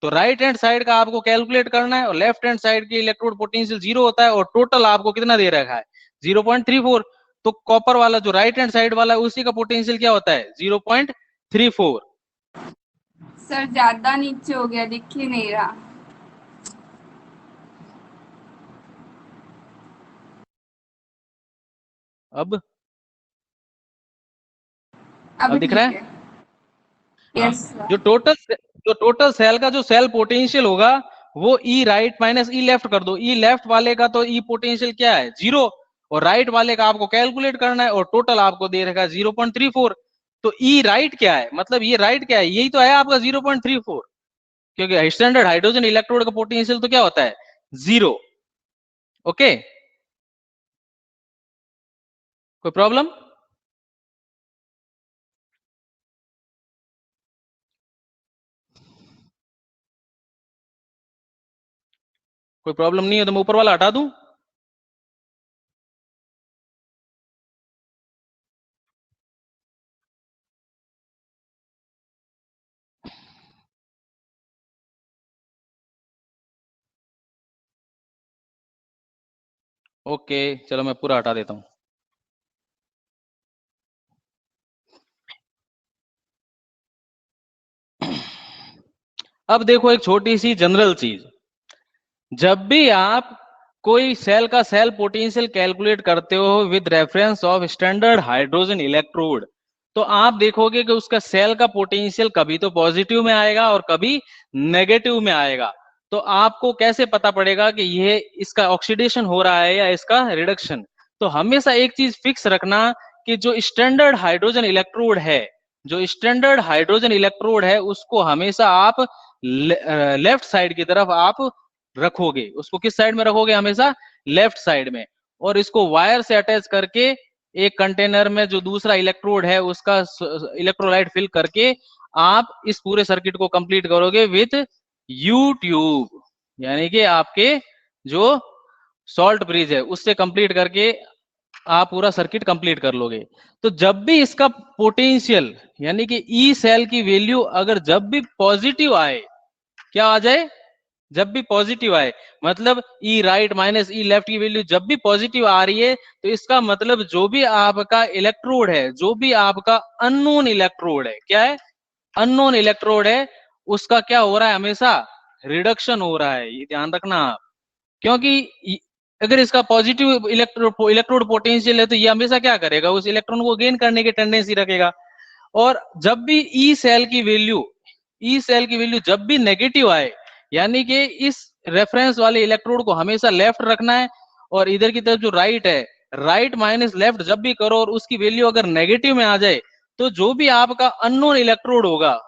तो राइट हैंड साइड का आपको कैलकुलेट करना है, और लेफ्ट हैंड साइड के इलेक्ट्रोड पोटेंशियल 0 होता है, और टोटल आपको कितना दे रखा है? 0.34। तो कॉपर वाला जो राइट हैंड साइड वाला है उसी का पोटेंशियल क्या होता है? 0.34। सर ज्यादा नीचे हो गया, दिख ही नहीं रहा। अब अब दिख रहा ठीक है? है। हाँ, यस सर। जो टोटल सेल का जो सेल पोटेंशियल होगा वो ई राइट माइनस ई लेफ्ट कर दो। ई लेफ्ट वाले का तो ई पोटेंशियल क्या है, 0, और राइट वाले का आपको कैलकुलेट करना है, और टोटल आपको दे रखा है 0.34। तो ई राइट क्या है, मतलब ये राइट क्या है, यही तो है आपका 0.34, क्योंकि स्टैंडर्ड हाइड्रोजन इलेक्ट्रोड का पोटेंशियल तो क्या होता है, 0। ओके, कोई प्रॉब्लम? कोई प्रॉब्लम नहीं है तो मैं ऊपर वाला हटा दूं? ओके, चलो मैं पूरा हटा देता हूं। अब देखो एक छोटी सी जनरल चीज, जब भी आप कोई सेल का सेल पोटेंशियल कैलकुलेट करते हो with reference of standard hydrogen electrode, तो आप देखोगे कि उसका सेल का पोटेंशियल कभी तो पॉजिटिव में आएगा और कभी नेगेटिव में आएगा। तो आपको कैसे पता पड़ेगा कि ये इसका ऑक्सीडेशन हो रहा है या इसका रिडक्शन? तो हमेशा एक चीज फिक्स रखना कि जो स्टैंडर्ड हाइड्रोजन इलेक्ट्रोड है, जो स्टैंडर्ड हाइड्रोजन इलेक्ट्रोड है उसको हमेशा आप लेफ्ट साइड की तरफ आप रखोगे। उसको किस साइड में रखोगे, हमेशा लेफ्ट साइड में। और इसको वायर से अटैच करके एक कंटेनर में जो दूसरा इलेक्ट्रोड है उसका इलेक्ट्रोलाइट फिल करके आप इस पूरे सर्किट को कंप्लीट करोगे विथ यू ट्यूब, यानी कि आपके जो सॉल्ट ब्रिज है उससे कंप्लीट करके आप पूरा सर्किट कंप्लीट कर लोगे। तो जब भी इसका पोटेंशियल यानी कि ई सेल की वैल्यू अगर जब भी पॉजिटिव आए, क्या आ जाए, जब भी पॉजिटिव आए, मतलब ई राइट माइनस ई लेफ्ट की वैल्यू जब भी पॉजिटिव आ रही है, तो इसका मतलब जो भी आपका इलेक्ट्रोड है, जो भी आपका अननोन इलेक्ट्रोड है, क्या है, अननोन इलेक्ट्रोड है, उसका क्या हो रहा है, हमेशा रिडक्शन हो रहा है। ये ध्यान रखना आप, क्योंकि अगर इसका पॉजिटिव इलेक्ट्रोड पोटेंशियल है तो ये हमेशा क्या करेगा, उस इलेक्ट्रॉन को गेन करने की टेंडेंसी रखेगा। और जब भी ई सेल की वैल्यू जब भी नेगेटिव आए, यानी कि इस रेफरेंस वाले इलेक्ट्रोड को हमेशा लेफ्ट रखना है, और इधर की तरफ जो राइट है, राइट माइनस लेफ्ट जब भी करो और उसकी वैल्यू अगर नेगेटिव में आ जाए, तो जो भी आपका अननोन इलेक्ट्रोड होगा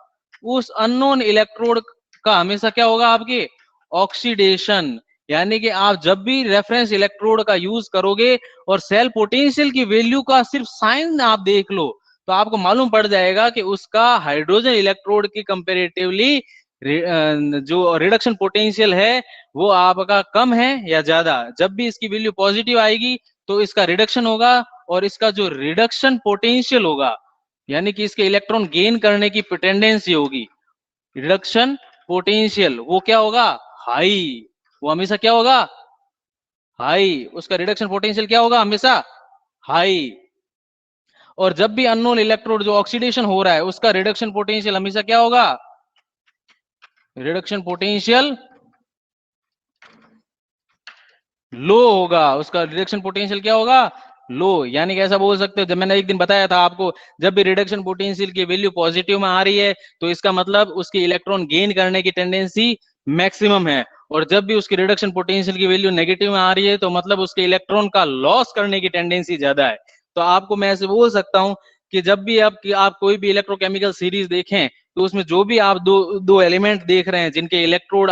उस अननोन इलेक्ट्रोड का हमेशा क्या होगा, आपके ऑक्सीडेशन। यानी कि आप जब भी रेफरेंस इलेक्ट्रोड का यूज करोगे और सेल पोटेंशियल की वैल्यू का सिर्फ साइन आप देख लो, तो आपको मालूम पड़ जाएगा कि उसका हाइड्रोजन इलेक्ट्रोड की कंपेरेटिवली जो रिडक्शन पोटेंशियल है वो आपका कम है या ज्यादा। जब भी इसकी वैल्यू पॉजिटिव आएगी तो इसका रिडक्शन होगा, और इसका जो रिडक्शन पोटेंशियल होगा, यानी कि इसके इलेक्ट्रॉन गेन करने की टेंडेंसी होगी, रिडक्शन पोटेंशियल, वो क्या होगा, हाई। वो हमेशा क्या होगा, हाई। उसका रिडक्शन पोटेंशियल क्या होगा, हमेशा हाई। और जब भी अननोन इलेक्ट्रोड जो ऑक्सीडेशन हो रहा है उसका रिडक्शन पोटेंशियल हमेशा क्या होगा, रिडक्शन पोटेंशियल लो होगा। उसका रिडक्शन पोटेंशियल क्या होगा, लो। यानी कि ऐसा बोल सकते हो, जब मैंने एक दिन बताया था आपको, जब भी रिडक्शन पोटेंशियल की वैल्यू पॉजिटिव में आ रही है तो इसका मतलब उसकी इलेक्ट्रॉन गेन करने की टेंडेंसी मैक्सिमम है, और जब भी उसकी रिडक्शन पोटेंशियल की वैल्यू नेगेटिव में आ रही है तो मतलब उसके इलेक्ट्रॉन का लॉस करने की टेंडेंसी ज्यादा है। तो आपको मैं ऐसे बोल सकता हूं कि जब भी आप कोई भी इलेक्ट्रोकेमिकल सीरीज देखें तो उसमें जो भी आप दो एलिमेंट देख रहे हैं जिनके इलेक्ट्रोड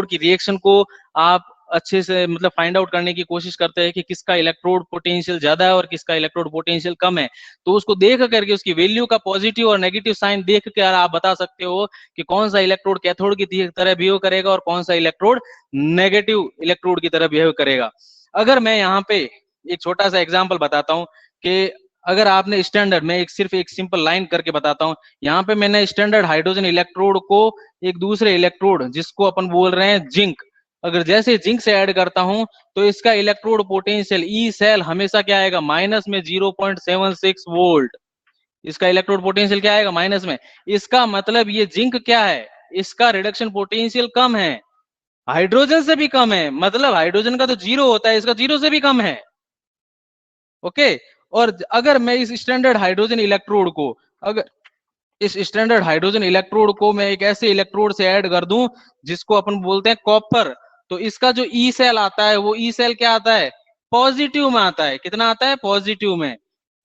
की रिएक्शन को आप अच्छे से मतलब फाइंड आउट करने की कोशिश करते हैं कि किसका इलेक्ट्रोड पोटेंशियल ज्यादा है और किसका इलेक्ट्रोड पोटेंशियल कम है, तो उसको देख करके उसकी वैल्यू का पॉजिटिव और नेगेटिव साइन देख कर आप बता सकते हो कि कौन सा इलेक्ट्रोड कैथोड की तरह बिहेव करेगा और कौन सा इलेक्ट्रोड नेगेटिव इलेक्ट्रोड की तरह बिहेव करेगा। अगर मैं यहाँ पे एक छोटा सा एग्जाम्पल बताता हूँ कि अगर आपने स्टैंडर्ड, मैं सिर्फ एक सिंपल लाइन करके बताता हूँ, यहाँ पे मैंने स्टैंडर्ड हाइड्रोजन इलेक्ट्रोड को एक दूसरे इलेक्ट्रोड जिसको अपन बोल रहे हैं जिंक, अगर जैसे जिंक से ऐड करता हूं तो इसका इलेक्ट्रोड पोटेंशियल ई सेल हमेशा क्या आएगा, माइनस में 0.76 वोल्ट। इसका इलेक्ट्रोड पोटेंशियल क्या आएगा, माइनस में। इसका मतलब ये जिंक क्या है, इसका रिडक्शन पोटेंशियल कम है, हाइड्रोजन से भी कम है, मतलब हाइड्रोजन का तो 0 होता है, इसका 0 से भी कम है। ओके, और अगर मैं इस स्टैंडर्ड हाइड्रोजन इलेक्ट्रोड को, अगर इस स्टैंडर्ड हाइड्रोजन इलेक्ट्रोड को मैं एक ऐसे इलेक्ट्रोड से ऐड कर दूं जिसको अपन बोलते हैं कॉपर, तो इसका जो ई सेल आता है वो ई सेल क्या आता है, पॉजिटिव में आता है। कितना आता है, पॉजिटिव में,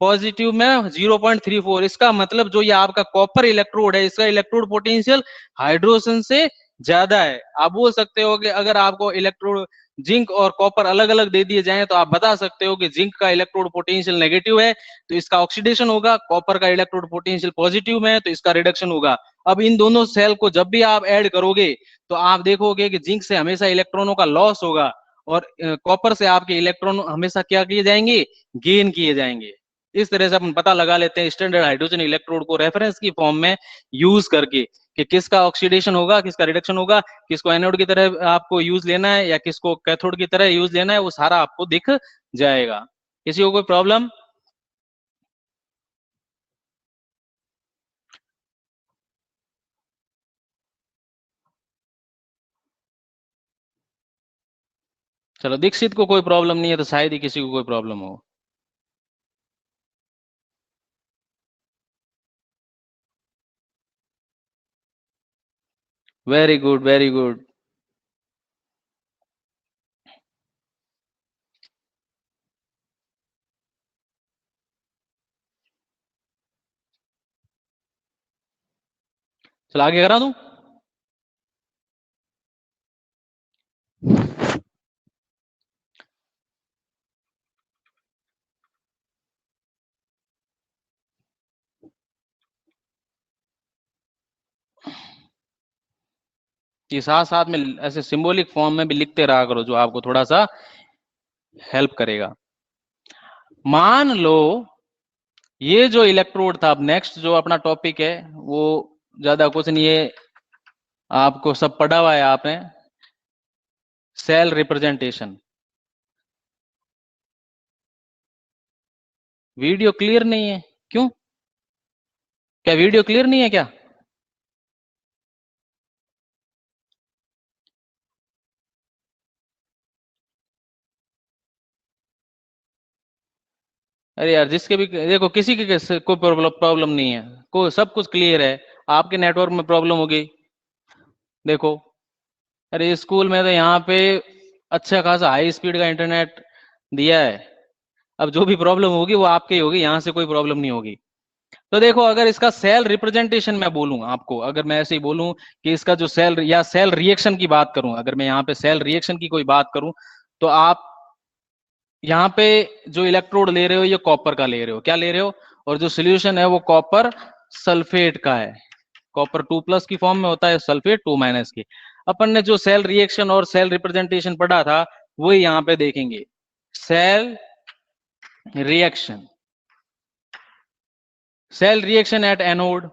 पॉजिटिव में 0.34। इसका मतलब जो ये आपका कॉपर इलेक्ट्रोड है, इसका इलेक्ट्रोड पोटेंशियल हाइड्रोजन से ज्यादा है। आप बोल सकते हो कि अगर आपको इलेक्ट्रोड जिंक और कॉपर अलग अलग दे दिए जाएं तो आप बता सकते हो कि जिंक का इलेक्ट्रोड पोटेंशियल नेगेटिव है तो इसका ऑक्सीडेशन होगा, कॉपर का इलेक्ट्रोड पोटेंशियल पॉजिटिव में है तो इसका रिडक्शन होगा। अब इन दोनों सेल को जब भी आप ऐड करोगे तो आप देखोगे कि जिंक से हमेशा इलेक्ट्रॉनों का लॉस होगा और कॉपर से आपके इलेक्ट्रॉन हमेशा क्या किए जाएंगे, गेन किए जाएंगे। इस तरह से अपन पता लगा लेते हैं स्टैंडर्ड हाइड्रोजन इलेक्ट्रोड को रेफरेंस की फॉर्म में यूज करके कि किसका ऑक्सीडेशन होगा, किसका रिडक्शन होगा, किसको एनोड की तरह आपको यूज लेना है या किसको कैथोड की तरह यूज लेना है, वो सारा आपको दिख जाएगा। किसी को कोई प्रॉब्लम? चलो, दीक्षित को कोई प्रॉब्लम नहीं है तो शायद ही किसी को कोई प्रॉब्लम हो। Very good, very good. चलो आगे करा दूं। ये साथ साथ में ऐसे सिंबॉलिक फॉर्म में भी लिखते रहा करो जो आपको थोड़ा सा हेल्प करेगा। मान लो ये जो इलेक्ट्रोड था, अब नेक्स्ट जो अपना टॉपिक है वो ज्यादा कुछ नहीं है, आपको सब पढ़ा हुआ है आपने, सेल रिप्रेजेंटेशन। वीडियो क्लियर नहीं है, क्यों, क्या वीडियो क्लियर नहीं है क्या? अरे यार, जिसके भी देखो, किसी के कोई प्रॉब्लम नहीं है, कोई सब कुछ क्लियर है, आपके नेटवर्क में प्रॉब्लम होगी। देखो, अरे स्कूल में तो यहाँ पे अच्छा खासा हाई स्पीड का इंटरनेट दिया है, अब जो भी प्रॉब्लम होगी वो आपके ही होगी, यहाँ से कोई प्रॉब्लम नहीं होगी। तो देखो, अगर इसका सेल रिप्रेजेंटेशन मैं बोलूं आपको, अगर मैं ऐसे ही बोलूं कि इसका जो सेल या सेल रिएक्शन की बात करूं, अगर मैं यहाँ पे सेल रिएक्शन की कोई बात करूं तो आप यहाँ पे जो इलेक्ट्रोड ले रहे हो ये कॉपर का ले रहे हो, क्या ले रहे हो, और जो सोल्यूशन है वो कॉपर सल्फेट का है। कॉपर 2+ की फॉर्म में होता है, सल्फेट 2- की। अपन ने जो सेल रिएक्शन और सेल रिप्रेजेंटेशन पढ़ा था वो यहाँ पे देखेंगे। Cell reaction, cell reaction at anode,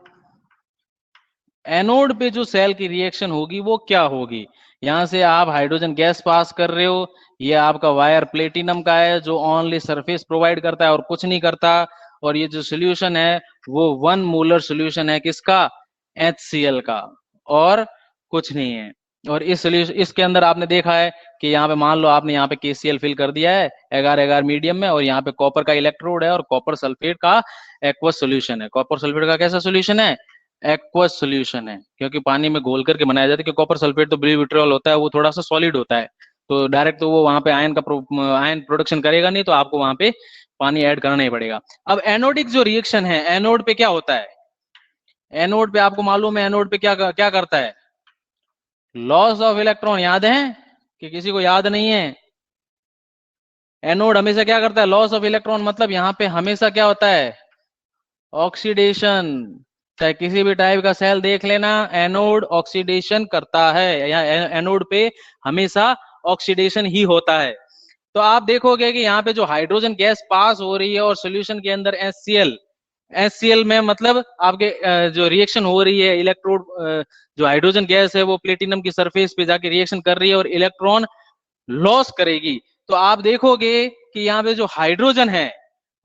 anode पे जो सेल की रिएक्शन होगी वो क्या होगी, यहां से आप हाइड्रोजन गैस पास कर रहे हो, ये आपका वायर प्लेटिनम का है जो ओनली सरफेस प्रोवाइड करता है और कुछ नहीं करता, और ये जो सोल्यूशन है वो 1 मोलर सोल्यूशन है किसका, HCl का, और कुछ नहीं है। और इस सोल्यूशन, इसके अंदर आपने देखा है कि यहाँ पे मान लो आपने यहाँ पे KCl फिल कर दिया है एगार मीडियम में, और यहाँ पे कॉपर का इलेक्ट्रोड है और कॉपर सल्फेट का एक्वस सोल्यूशन है। कॉपर सल्फेट का कैसा सोल्यूशन है, एक्वस सोल्यूशन है, क्योंकि पानी में घोल करके बनाया जाता है, क्योंकि कॉपर सल्फेट तो ब्यूविट्रियोल होता है, वो थोड़ा सा सॉलिड होता है, तो डायरेक्ट तो वो वहां पे आयन प्रोडक्शन करेगा नहीं, तो आपको वहां पे पानी ऐड करना ही पड़ेगा। अब एनोडिक जो रिएक्शन है, एनोड पे क्या होता है, एनोड पे आपको मालूम है एनोड पे क्या क्या करता है, लॉस ऑफ इलेक्ट्रॉन, याद है कि किसी को याद नहीं है? एनोड हमेशा क्या करता है, लॉस ऑफ इलेक्ट्रॉन, मतलब यहाँ पे हमेशा क्या होता है, ऑक्सीडेशन। चाहे किसी भी टाइप का सेल देख लेना, एनोड ऑक्सीडेशन करता है, या एनोड पे हमेशा ऑक्सीडेशन ही होता है। तो आप देखोगे कि यहाँ पे जो हाइड्रोजन गैस पास हो रही है और सॉल्यूशन के अंदर HCl में मतलब आपके जो रिएक्शन हो रही है, इलेक्ट्रोड जो हाइड्रोजन गैस है वो प्लेटिनम की सरफेस पे जाके रिएक्शन कर रही है और इलेक्ट्रॉन लॉस करेगी। तो आप देखोगे कि यहाँ पे जो हाइड्रोजन है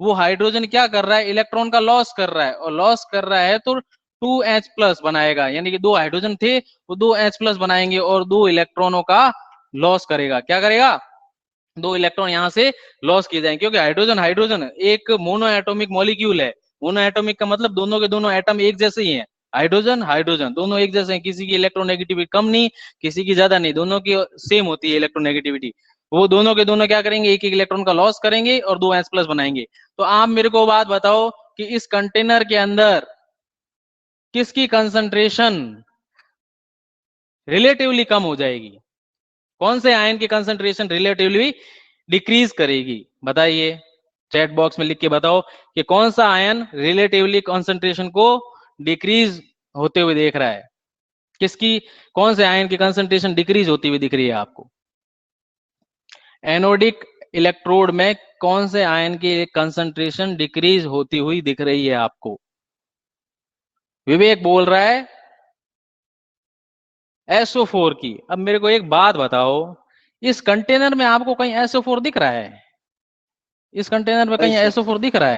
वो हाइड्रोजन क्या कर रहा है, इलेक्ट्रॉन का लॉस कर रहा है, और लॉस कर रहा है तो 2H प्लस बनाएगा, यानी कि 2 हाइड्रोजन थे वो 2H प्लस बनाएंगे और 2 इलेक्ट्रॉनों का लॉस करेगा। क्या करेगा, 2 इलेक्ट्रॉन यहां से लॉस किए जाएंगे, क्योंकि हाइड्रोजन हाइड्रोजन एक मोनो एटॉमिक मॉलिक्यूल है। मोनो एटॉमिक का मतलब दोनों के दोनों एटम एक जैसे ही हैं, हाइड्रोजन हाइड्रोजन दोनों एक जैसे हैं, किसी की इलेक्ट्रोनेगेटिविटी कम नहीं, किसी की ज्यादा नहीं, दोनों की सेम होती है इलेक्ट्रोनेगेटिविटी। वो दोनों के दोनों क्या करेंगे, एक एक इलेक्ट्रॉन का लॉस करेंगे और 2H प्लस बनाएंगे। तो आप मेरे को बात बताओ कि इस कंटेनर के अंदर किसकी कंसंट्रेशन रिलेटिवली कम हो जाएगी, कौन से आयन की कंसंट्रेशन रिलेटिवली डिक्रीज करेगी, बताइए चैट बॉक्स में लिख के बताओ कि कौन सा आयन रिलेटिवली कंसंट्रेशन को डिक्रीज होते हुए देख रहा है, किसकी, कौन से आयन की कंसंट्रेशन डिक्रीज होती हुई दिख रही है आपको। एनोडिक इलेक्ट्रोड में कौन से आयन की कंसंट्रेशन डिक्रीज होती हुई दिख रही है आपको। विवेक बोल रहा है SO4 की। अब मेरे को एक बात बताओ, इस कंटेनर में आपको कहीं SO4 दिख रहा है, इस कंटेनर में कहीं SO4 दिख रहा है,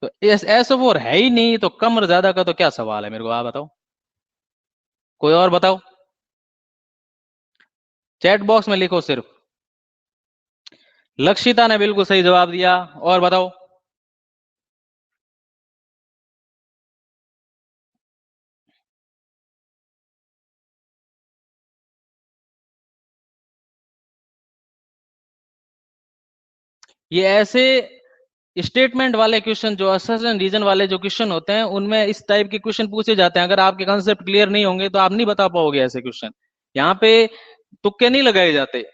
तो इस SO4 है ही नहीं, तो कम और ज्यादा का तो क्या सवाल है, मेरे को आप बताओ, कोई और बताओ, चैट बॉक्स में लिखो सिर्फ। लक्षिता ने बिल्कुल सही जवाब दिया, और बताओ। ये ऐसे स्टेटमेंट वाले क्वेश्चन, जो असर्शन रीजन वाले जो क्वेश्चन होते हैं, उनमें इस टाइप के क्वेश्चन पूछे जाते हैं। अगर आपके कंसेप्ट क्लियर नहीं होंगे तो आप नहीं बता पाओगे ऐसे क्वेश्चन। यहाँ पे तुक्के नहीं लगाए जाते।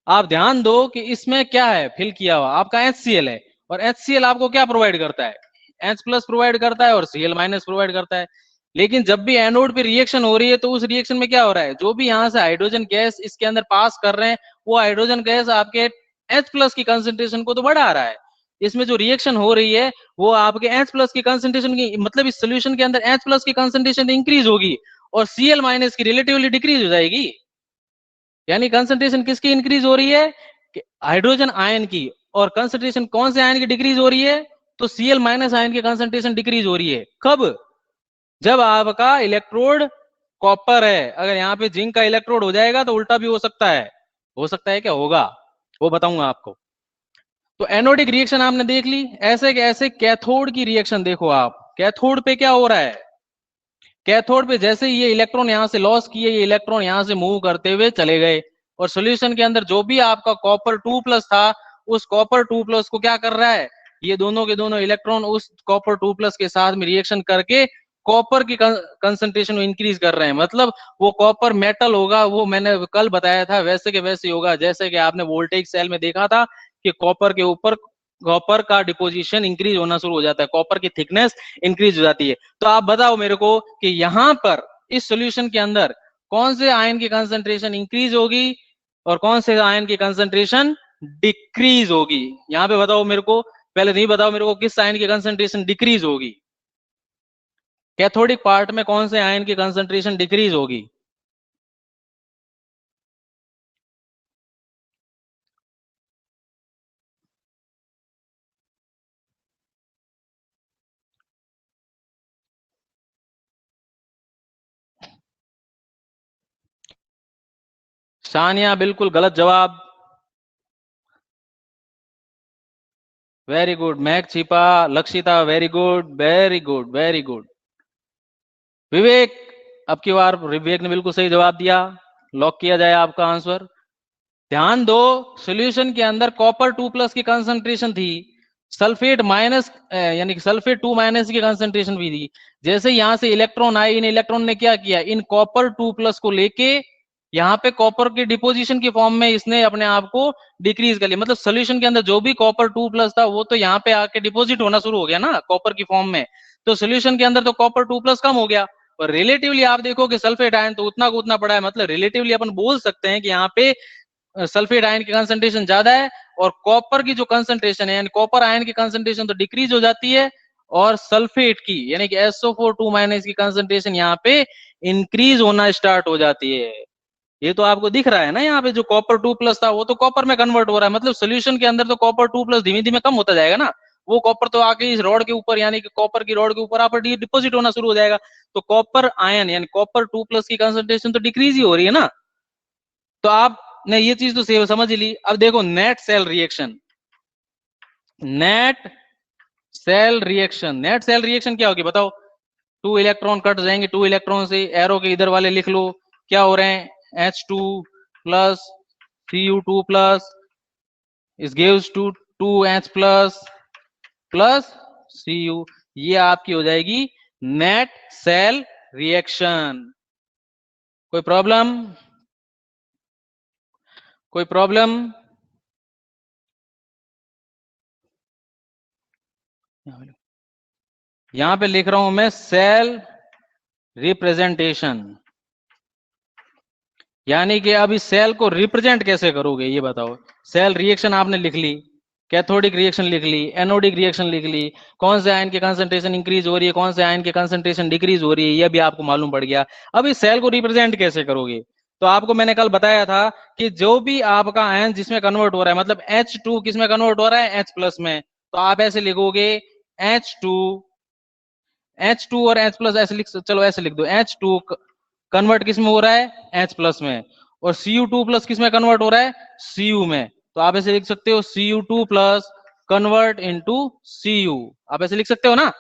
आप ध्यान दो कि इसमें क्या है फिल किया हुआ, आपका HCl है, और HCl आपको क्या प्रोवाइड करता है, H प्लस प्रोवाइड करता है और Cl माइनस प्रोवाइड करता है। लेकिन जब भी एनोड पे रिएक्शन हो रही है तो उस रिएक्शन में क्या हो रहा है, जो भी यहाँ से हाइड्रोजन गैस इसके अंदर पास कर रहे हैं, वो हाइड्रोजन गैस आपके H प्लस की कंसेंट्रेशन को तो बढ़ा रहा है। इसमें जो रिएक्शन हो रही है वो आपके H प्लस की कंसेंट्रेशन की, मतलब इस सोल्यूशन के अंदर H प्लस की कंसेंट्रेशन इंक्रीज होगी और Cl माइनस की रिलेटिवली डिक्रीज हो जाएगी। यानी कंसंट्रेशन किसकी इंक्रीज हो रही है, हाइड्रोजन आयन की, और कंसंट्रेशन कौन से आयन की डिक्रीज हो रही है, तो Cl माइनस आयन की कंसंट्रेशन डिक्रीज हो रही है। कब, जब आपका इलेक्ट्रोड कॉपर है। अगर यहाँ पे जिंक का इलेक्ट्रोड हो जाएगा तो उल्टा भी हो सकता है, हो सकता है क्या होगा वो बताऊंगा आपको। तो एनोडिक रिएक्शन आपने देख ली। ऐसे ऐसे कैथोड की रिएक्शन देखो आप, कैथोड पे क्या हो रहा है, कैथोड पे जैसे ये इलेक्ट्रॉन यहां से लॉस किए, ये इलेक्ट्रॉन यहां से मूव करते हुए चले गए, और सॉल्यूशन के अंदर जो भी आपका कॉपर 2 प्लस था, उस कॉपर 2 प्लस को क्या कर रहा है, ये दोनों के दोनों इलेक्ट्रॉन उस कॉपर 2 प्लस के साथ में रिएक्शन करके कॉपर की कंसंट्रेशन इंक्रीज कर रहे हैं। मतलब वो कॉपर मेटल होगा, वो मैंने कल बताया था, वैसे के वैसे होगा जैसे कि आपने वोल्टेज सेल में देखा था कि कॉपर के ऊपर कॉपर का डिपोजिशन इंक्रीज होना शुरू हो जाता है, कॉपर की थिकनेस इंक्रीज हो जाती है। तो आप बताओ मेरे को कि यहां पर इस सॉल्यूशन के अंदर कौन से आयन की कंसंट्रेशन इंक्रीज होगी और कौन से आयन की कंसंट्रेशन डिक्रीज होगी। यहाँ पे बताओ मेरे को, पहले नहीं बताओ मेरे को किस आयन की कंसंट्रेशन डिक्रीज होगी, कैथोडिक पार्ट में कौन से आयन की कंसंट्रेशन डिक्रीज होगी। सानिया बिल्कुल गलत जवाब। वेरी गुड, मैक छिपा, Lakshita very good very good very good. Vivek, अब की बार विवेक ने बिल्कुल सही जवाब दिया, लॉक किया जाए आपका आंसर। ध्यान दो, सॉल्यूशन के अंदर कॉपर 2 प्लस की कंसंट्रेशन थी, सल्फेट माइनस यानी कि सल्फेट 2 माइनस की कंसंट्रेशन भी थी। जैसे यहां से इलेक्ट्रॉन आए, इन इलेक्ट्रॉन ने क्या किया, इन कॉपर 2 प्लस को लेके यहाँ पे कॉपर के डिपोजिशन की फॉर्म में इसने अपने आप को डिक्रीज कर लिया। मतलब सोल्यूशन के अंदर जो भी कॉपर 2 प्लस था वो तो यहाँ पे आके डिपोजिट होना शुरू हो गया ना कॉपर की फॉर्म में, तो सोल्यूशन के अंदर तो कॉपर 2 प्लस कम हो गया। और रिलेटिवली आप देखो कि सल्फेट आयन तो उतना को उतना पड़ा है। मतलब रिलेटिवली अपन बोल सकते हैं कि यहाँ पे सल्फेट आयन की कंसंट्रेशन ज्यादा है और कॉपर की जो कंसंट्रेशन है यानी कॉपर आयन की कंसंट्रेशन तो डिक्रीज हो जाती है, और सल्फेट की यानी कि SO4 2 माइनस की कंसंट्रेशन यहाँ पे इंक्रीज होना स्टार्ट हो जाती है। ये तो आपको दिख रहा है ना, यहाँ पे जो कॉपर 2 प्लस था वो तो कॉपर में कन्वर्ट हो रहा है। मतलब सोल्यूशन के अंदर तो कॉपर 2 प्लस धीमे धीमे कम होता जाएगा ना, वो कॉपर तो आके इस रॉड के ऊपर यानी कि कॉपर की रॉड के ऊपर आप डिपॉजिट होना शुरू हो जाएगा। तो कॉपर आयन यानी कॉपर 2+ की कंसंट्रेशन तो डिक्रीज ही हो रही है ना। तो आपने ये चीज तो समझ ली। अब देखो net cell reaction, net cell reaction, net cell reaction क्या होगी बताओ। 2 इलेक्ट्रॉन कट जाएंगे, 2 इलेक्ट्रॉन से एरो के इधर वाले लिख लो, क्या हो रहे हैं H2 plus Cu2 plus is gives to 2H plus plus Cu। ये आपकी हो जाएगी नेट सेल रिएक्शन। कोई प्रॉब्लम, कोई प्रॉब्लम? यहां पे लिख रहा हूं मैं सेल रिप्रेजेंटेशन, यानी कि अब इस सेल को रिप्रेजेंट कैसे करोगे ये बताओ। सेल रिएक्शन आपने लिख ली, कैथोडिक रिएक्शन लिख ली, एनोडिक रिएक्शन लिख ली, कौन से आयन की कंसंट्रेशन इंक्रीज हो रही है, कौन से आयन की कंसंट्रेशन डिक्रीज हो रही है, ये भी आपको मालूम पड़ गया। अब इस सेल को रिप्रेजेंट कैसे करोगे? तो आपको मैंने कल बताया था कि जो भी आपका आयन जिसमें कन्वर्ट हो रहा है, मतलब H2 किस में कन्वर्ट हो रहा है, H+ में, तो आप ऐसे लिखोगे H2, H2 और H+ ऐसे लिख, चलो ऐसे लिख दो, H2 कन्वर्ट किस में हो रहा है, H+ में, और Cu2+ किस में कन्वर्ट हो रहा है, Cu में। तो आप ऐसे लिख सकते हो Cu2+ कन्वर्ट इनटू Cu, आप ऐसे लिख सकते हो ना।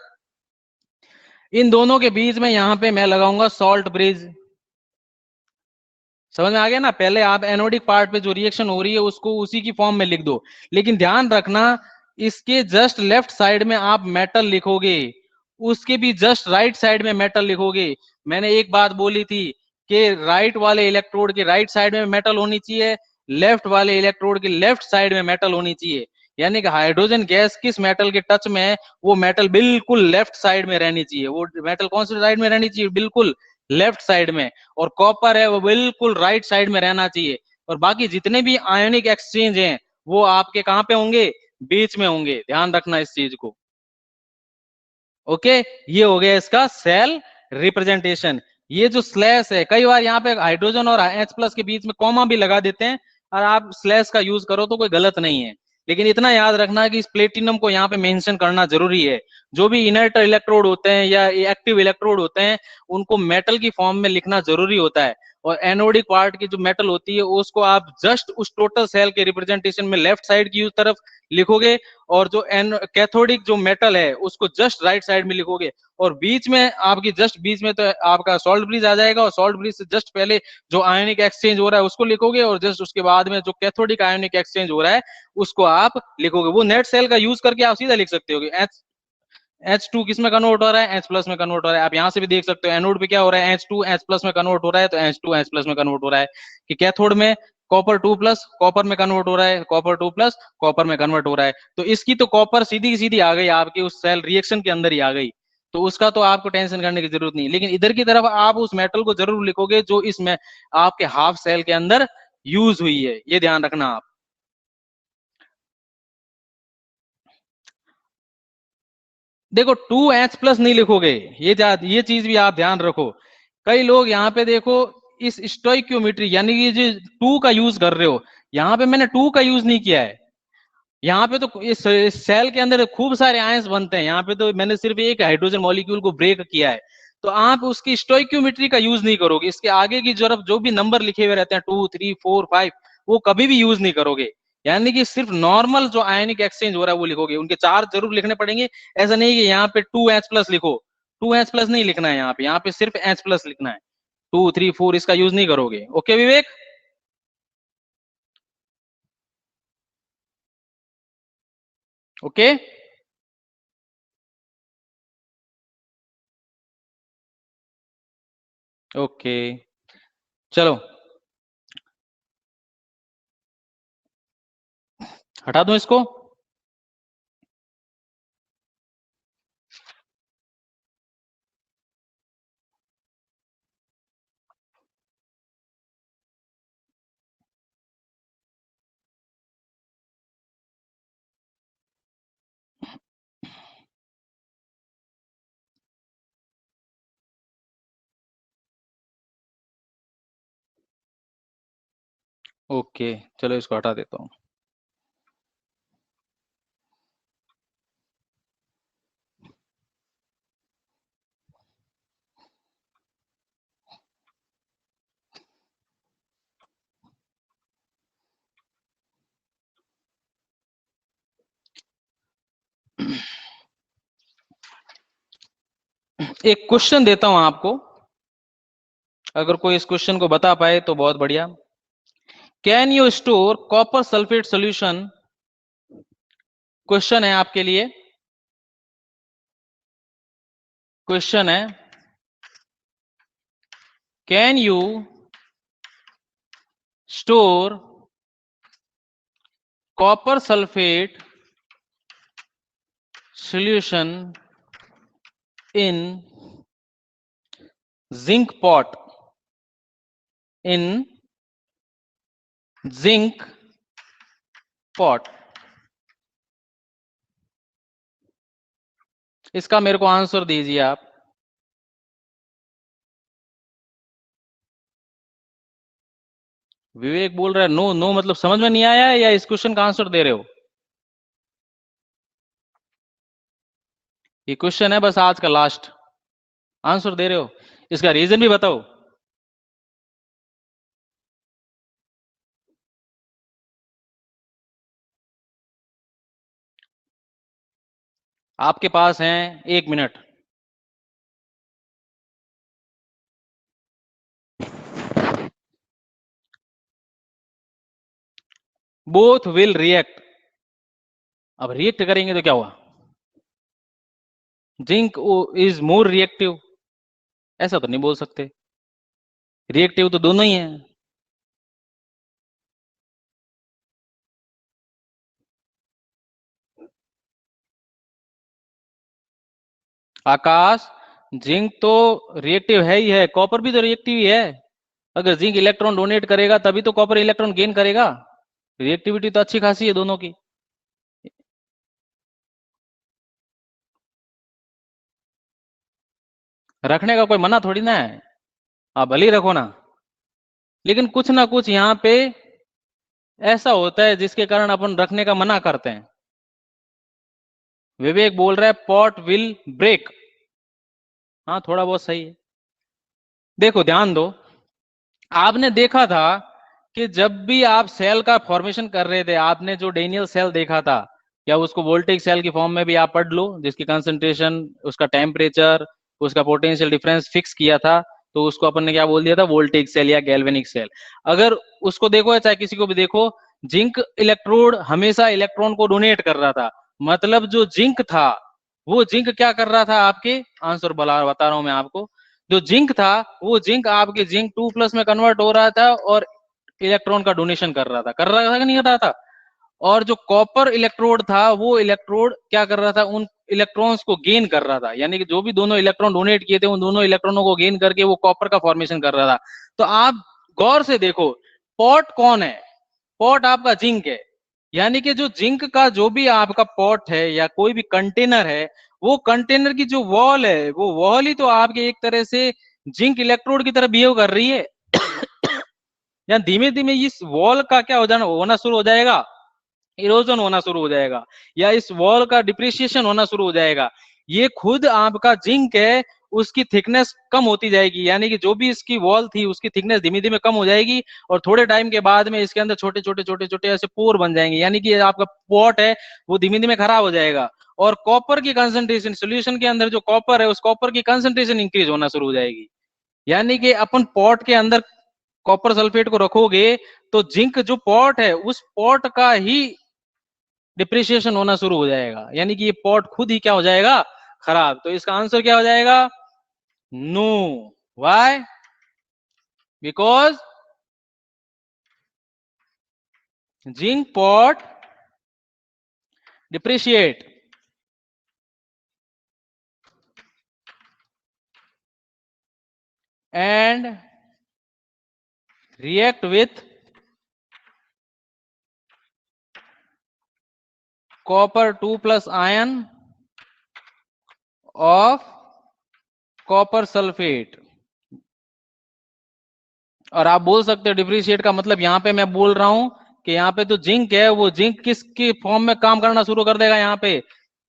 इन दोनों के बीच में यहां पे मैं लगाऊंगा सॉल्ट ब्रिज। समझ में आ गया ना। पहले आप एनोडिक पार्ट पे जो रिएक्शन हो रही है उसको उसी की फॉर्म में लिख दो, लेकिन ध्यान रखना इसके जस्ट लेफ्ट साइड में आप मेटल लिखोगे, उसके भी जस्ट राइट साइड में मेटल लिखोगे। मैंने एक बात बोली थी कि राइट वाले इलेक्ट्रोड के राइट साइड में मेटल होनी चाहिए, लेफ्ट वाले इलेक्ट्रोड के लेफ्ट साइड में मेटल होनी चाहिए। यानी कि हाइड्रोजन गैस किस मेटल के टच में है, वो मेटल बिल्कुल लेफ्ट साइड में रहनी चाहिए। वो मेटल कौन सी साइड में रहनी चाहिए, बिल्कुल लेफ्ट साइड में। और कॉपर है वो बिल्कुल राइट साइड में रहना चाहिए। और बाकी जितने भी आयोनिक एक्सचेंज हैं वो आपके कहां पे होंगे, बीच में होंगे। ध्यान रखना इस चीज को। ओके, ये हो गया इसका सेल रिप्रेजेंटेशन। ये जो स्लैश है, कई बार यहाँ पे हाइड्रोजन और H+ के बीच में कॉमा भी लगा देते हैं, और आप स्लैश का यूज करो तो कोई गलत नहीं है। लेकिन इतना याद रखना कि इस प्लेटिनम को यहाँ पे मेंशन करना जरूरी है। जो भी इनर्ट इलेक्ट्रोड होते हैं या एक्टिव इलेक्ट्रोड होते हैं उनको मेटल की फॉर्म में लिखना जरूरी होता है। और एनोडिक पार्ट की जो मेटल होती है उसको आप जस्ट उस टोटल सेल के रिप्रेजेंटेशन में लेफ्ट साइड की तरफ लिखोगे, और जो एन कैथोडिक जो मेटल है उसको जस्ट राइट साइड में लिखोगे। और बीच में आपकी जस्ट बीच में तो आपका सॉल्ट ब्रिज आ जाएगा, और सॉल्ट ब्रिज से जस्ट पहले जो आयोनिक एक्सचेंज हो रहा है उसको लिखोगे, और जस्ट उसके बाद में जो कैथोडिक आयोनिक एक्सचेंज हो रहा है उसको आप लिखोगे। वो नेट सेल का यूज करके आप सीधा लिख सकते हो कि H2 किस में कन्वर्ट हो रहा है, H+ में कन्वर्ट हो रहा है। आप यहां से भी देख सकते हो एनोड पे क्या हो रहा है, H2 H+ में कन्वर्ट हो रहा है, तो H2 H+ में कन्वर्ट हो रहा है। कि कैथोड में कॉपर 2+ कॉपर में कन्वर्ट हो रहा है, कॉपर 2+ कॉपर में कन्वर्ट हो रहा है। तो इसकी तो कॉपर सीधी सीधी आ गई आपकी उस सेल रिएक्शन के अंदर ही आ गई, तो उसका तो आपको टेंशन करने की जरूरत नहीं। लेकिन इधर की तरफ आप उस मेटल को जरूर लिखोगे जो इसमें आपके हाफ सेल के अंदर यूज हुई है, ये ध्यान रखना आप। देखो 2H+ नहीं लिखोगे, ये चीज भी आप ध्यान रखो। कई लोग यहाँ पे देखो इस स्टोइक्योमेट्री यानी कि जो 2 का यूज कर रहे हो, यहाँ पे मैंने 2 का यूज नहीं किया है। यहाँ पे तो इस सेल के अंदर खूब सारे आयंस बनते हैं, यहाँ पे तो मैंने सिर्फ एक हाइड्रोजन मॉलिक्यूल को ब्रेक किया है। तो आप उसकी स्टोइक्योमेट्री का यूज नहीं करोगे, इसके आगे की जो भी नंबर लिखे हुए रहते हैं 2 3 4 5, वो कभी भी यूज नहीं करोगे। यानी कि सिर्फ नॉर्मल जो आयनिक एक्सचेंज हो रहा है वो लिखोगे। उनके चार्ज जरूर लिखने पड़ेंगे, ऐसा नहीं कि यहाँ पे 2H+ लिखो। 2H+ नहीं लिखना है यहाँ पे सिर्फ H+ लिखना है। 2 3 4 इसका यूज नहीं करोगे। ओके विवेक? ओके, ओके, चलो हटा दूं इसको। ओके, चलो इसको हटा देता हूं। एक क्वेश्चन देता हूं आपको, अगर कोई इस क्वेश्चन को बता पाए तो बहुत बढ़िया। Can you store copper sulphate solution, question है आपके लिए, क्वेश्चन है can you store copper sulphate solution in zinc pot, in zinc pot? इसका मेरे को आंसर दीजिए आप। विवेक बोल रहा है नो। नो मतलब समझ में नहीं आया है या इस क्वेश्चन का आंसर दे रहे हो? ये क्वेश्चन है बस आज का लास्ट, आंसर दे रहे हो? इसका रीजन भी बताओ। आपके पास है 1 मिनट। Both will react. अब रिएक्ट करेंगे तो क्या हुआ? जिंक इज मोर रिएक्टिव, ऐसा तो नहीं बोल सकते। रिएक्टिव तो दोनों ही हैं। आकाश, जिंक तो रिएक्टिव है ही है, कॉपर भी तो रिएक्टिव ही है। अगर जिंक इलेक्ट्रॉन डोनेट करेगा तभी तो कॉपर इलेक्ट्रॉन गेन करेगा। रिएक्टिविटी तो अच्छी खासी है दोनों की। रखने का कोई मना थोड़ी ना है, आप भले ही रखो ना, लेकिन कुछ ना कुछ यहाँ पे ऐसा होता है जिसके कारण अपन रखने का मना करते हैं। विवेक बोल रहा है पॉट विल ब्रेक। हाँ थोड़ा बहुत सही है। देखो ध्यान दो, आपने देखा था कि जब भी आप सेल का फॉर्मेशन कर रहे थे, आपने जो डेनियल सेल देखा था, या उसको वोल्टेज सेल की फॉर्म में भी आप पढ़ लो, जिसकी कंसंट्रेशन, उसका टेम्परेचर, उसका पोटेंशियल डिफरेंस फिक्स किया था, तो उसको अपन ने क्या बोल दिया था? वोल्टेज सेल या गैल्वेनिक सेल। अगर उसको देखो या चाहे किसी को भी देखो, जिंक इलेक्ट्रोड हमेशा इलेक्ट्रॉन को डोनेट कर रहा था। मतलब जो जिंक था, वो जिंक क्या कर रहा था? आपके आंसर बता रहा हूं मैं आपको। जो जिंक था, वो जिंक आपके जिंक 2+ में कन्वर्ट हो रहा था और इलेक्ट्रॉन का डोनेशन कर रहा था। कर रहा था कि नहीं कर रहा था? और जो कॉपर इलेक्ट्रोड था, वो इलेक्ट्रोड क्या कर रहा था? उन इलेक्ट्रॉन्स को गेन कर रहा था, यानी कि जो भी दोनों इलेक्ट्रॉन डोनेट किए थे, उन दोनों इलेक्ट्रॉनों को गेन करके वो कॉपर का फॉर्मेशन कर रहा था। तो आप गौर से देखो, पॉट कौन है? पॉट आपका जिंक है। यानी कि जो जिंक का जो भी आपका पॉट है या कोई भी कंटेनर है, वो कंटेनर की जो वॉल है, वो वॉल ही तो आपके एक तरह से जिंक इलेक्ट्रोड की तरह बिहेव कर रही है। या धीमे धीमे इस वॉल का क्या हो जाना, होना शुरू हो जाएगा, इरोजन होना शुरू हो जाएगा, या इस वॉल का डिप्रिसिएशन होना शुरू हो जाएगा। ये खुद आपका जिंक है, उसकी थिकनेस कम होती जाएगी, यानी कि जो भी इसकी वॉल थी उसकी थिकनेस धीमे धीमे कम हो जाएगी, और थोड़े टाइम के बाद में इसके अंदर छोटे छोटे छोटे छोटे ऐसे पोर बन जाएंगे, यानी कि आपका पॉट है वो धीमे धीमे खराब हो जाएगा। और कॉपर की कंसंट्रेशन, सोल्यूशन के अंदर जो कॉपर है, उस कॉपर की कंसंट्रेशन इंक्रीज होना शुरू हो जाएगी। यानी कि अपन पॉट के अंदर कॉपर सल्फेट को रखोगे तो जिंक जो पॉट है, उस पॉट का ही डिप्रिसिएशन होना शुरू हो जाएगा, यानी कि ये पॉट खुद ही क्या हो जाएगा? खराब। तो इसका आंसर क्या हो जाएगा? No. Why? Because zinc pot depreciate and react with copper 2+ ion of copper sulfate। और आप बोल सकते हो डिप्रिशिएट का मतलब, यहां पे मैं बोल रहा हूं कि यहाँ पे तो जिंक है, वो जिंक किसकी फॉर्म में काम करना शुरू कर देगा? यहाँ पे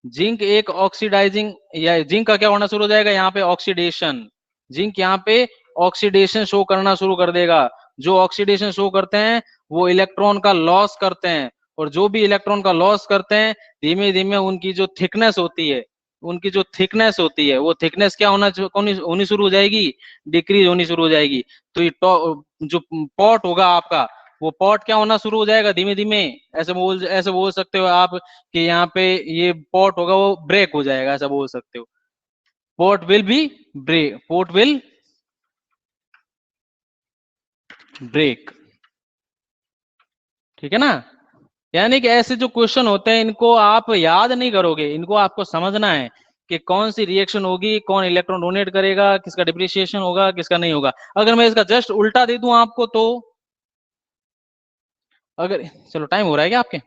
जिंक एक ऑक्सीडाइजिंग, या जिंक का क्या होना शुरू हो जाएगा? यहाँ पे ऑक्सीडेशन। जिंक यहाँ पे ऑक्सीडेशन शो करना शुरू कर देगा। जो ऑक्सीडेशन शो करते हैं वो इलेक्ट्रॉन का लॉस करते हैं, और जो भी इलेक्ट्रॉन का लॉस करते हैं, धीमे धीमे उनकी जो थिकनेस होती है, उनकी जो थिकनेस होती है वो थिकनेस क्या होनी शुरू हो जाएगी, डिक्रीज होनी शुरू हो जाएगी। तो ये जो पॉट होगा आपका, वो पॉट क्या होना शुरू हो जाएगा धीमे धीमे। ऐसे बोल सकते हो आप कि यहाँ पे ये पॉट होगा वो ब्रेक हो जाएगा, ऐसा बोल सकते हो। Pot will be break, pot will break, ठीक है ना। यानी कि ऐसे जो क्वेश्चन होते हैं इनको आप याद नहीं करोगे, इनको आपको समझना है कि कौन सी रिएक्शन होगी, कौन इलेक्ट्रॉन डोनेट करेगा, किसका डिप्रिसिएशन होगा, किसका नहीं होगा। अगर मैं इसका जस्ट उल्टा दे दूं आपको तो, अगर चलो टाइम हो रहा है क्या आपके?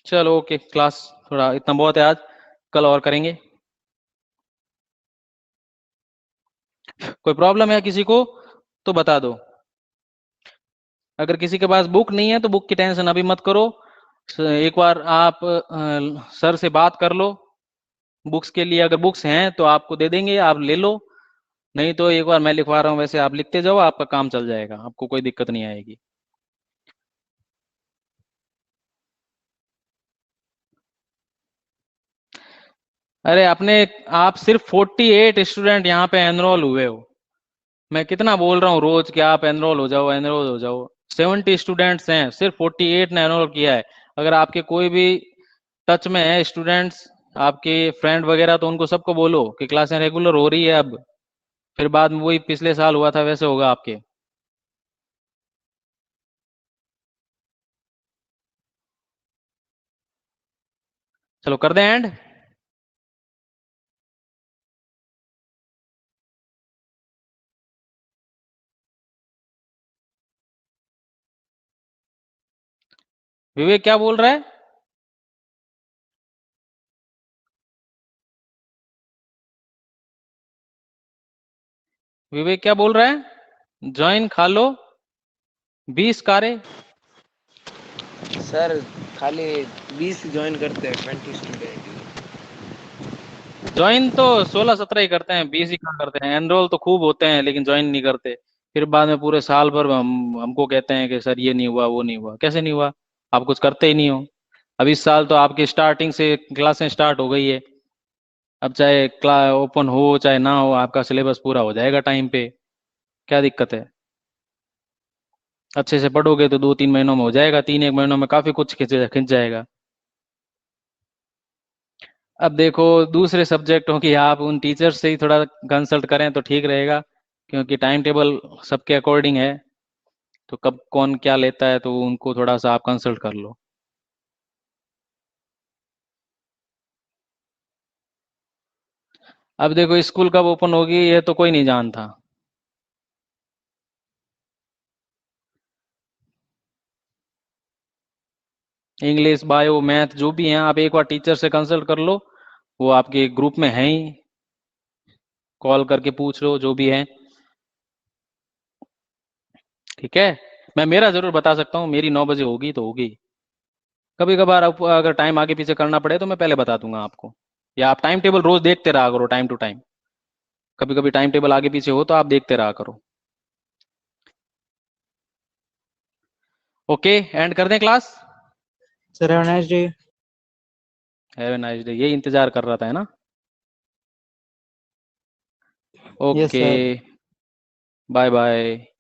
चलो ओके, क्लास थोड़ा इतना बहुत है आज, कल और करेंगे। कोई प्रॉब्लम है किसी को तो बता दो। अगर किसी के पास बुक नहीं है तो बुक की टेंशन अभी मत करो। एक बार आप सर से बात कर लो बुक्स के लिए। अगर बुक्स हैं तो आपको दे देंगे, आप ले लो। नहीं तो एक बार मैं लिखवा रहा हूँ, वैसे आप लिखते जाओ, आपका काम चल जाएगा, आपको कोई दिक्कत नहीं आएगी। अरे अपने आप सिर्फ 48 स्टूडेंट यहाँ पे एनरोल हुए हो। मैं कितना बोल रहा हूँ रोज कि आप एनरोल हो जाओ, एनरोल हो जाओ। 70 स्टूडेंट्स हैं, सिर्फ 48 ने एनरोल किया है। अगर आपके कोई भी टच में है स्टूडेंट्स, आपके फ्रेंड वगैरह, तो उनको सबको बोलो कि क्लासें रेगुलर हो रही है अब। फिर बाद में वही पिछले साल हुआ था वैसे होगा आपके। चलो कर दें एंड। विवेक क्या बोल रहा है? विवेक क्या बोल रहा है? ज्वाइन खा लो 20 कारे। सर खाली 20 ज्वाइन करते हैं, 20 स्टूडेंट। ज्वाइन तो 16-17 ही करते हैं, 20 ही कहाँ करते हैं। एनरोल तो खूब होते हैं लेकिन ज्वाइन नहीं करते। फिर बाद में पूरे साल भर हमको कहते हैं कि सर ये नहीं हुआ, वो नहीं हुआ। कैसे नहीं हुआ? आप कुछ करते ही नहीं हो। अब इस साल तो आपकी स्टार्टिंग से क्लासें स्टार्ट हो गई है। अब चाहे क्लास ओपन हो चाहे ना हो, आपका सिलेबस पूरा हो जाएगा टाइम पे। क्या दिक्कत है? अच्छे से पढ़ोगे तो 2-3 महीनों में हो जाएगा, 3-1 महीनों में काफी कुछ खिंच जाएगा। अब देखो दूसरे सब्जेक्टों की आप उन टीचर्स से ही थोड़ा कंसल्ट करें तो ठीक रहेगा, क्योंकि टाइम टेबल सबके अकॉर्डिंग है। तो कब कौन क्या लेता है तो उनको थोड़ा सा आप कंसल्ट कर लो। अब देखो स्कूल कब ओपन होगी ये तो कोई नहीं जानता। इंग्लिश, बायो, मैथ जो भी हैं, आप एक बार टीचर से कंसल्ट कर लो। वो आपके ग्रुप में है ही, कॉल करके पूछ लो जो भी है। ठीक है। मैं मेरा जरूर बता सकता हूँ, मेरी 9 बजे होगी तो होगी। कभी कभार अगर टाइम आगे पीछे करना पड़े तो मैं पहले बता दूंगा आपको। या आप टाइम टेबल रोज देखते रहा करो टाइम टू टाइम। कभी कभी टाइम टेबल आगे पीछे हो तो आप देखते रहा करो। ओके, एंड कर दें class. Sir have nice day. Have a nice day, ये इंतजार कर रहा था, है ना। Yes okay, sir. Bye bye.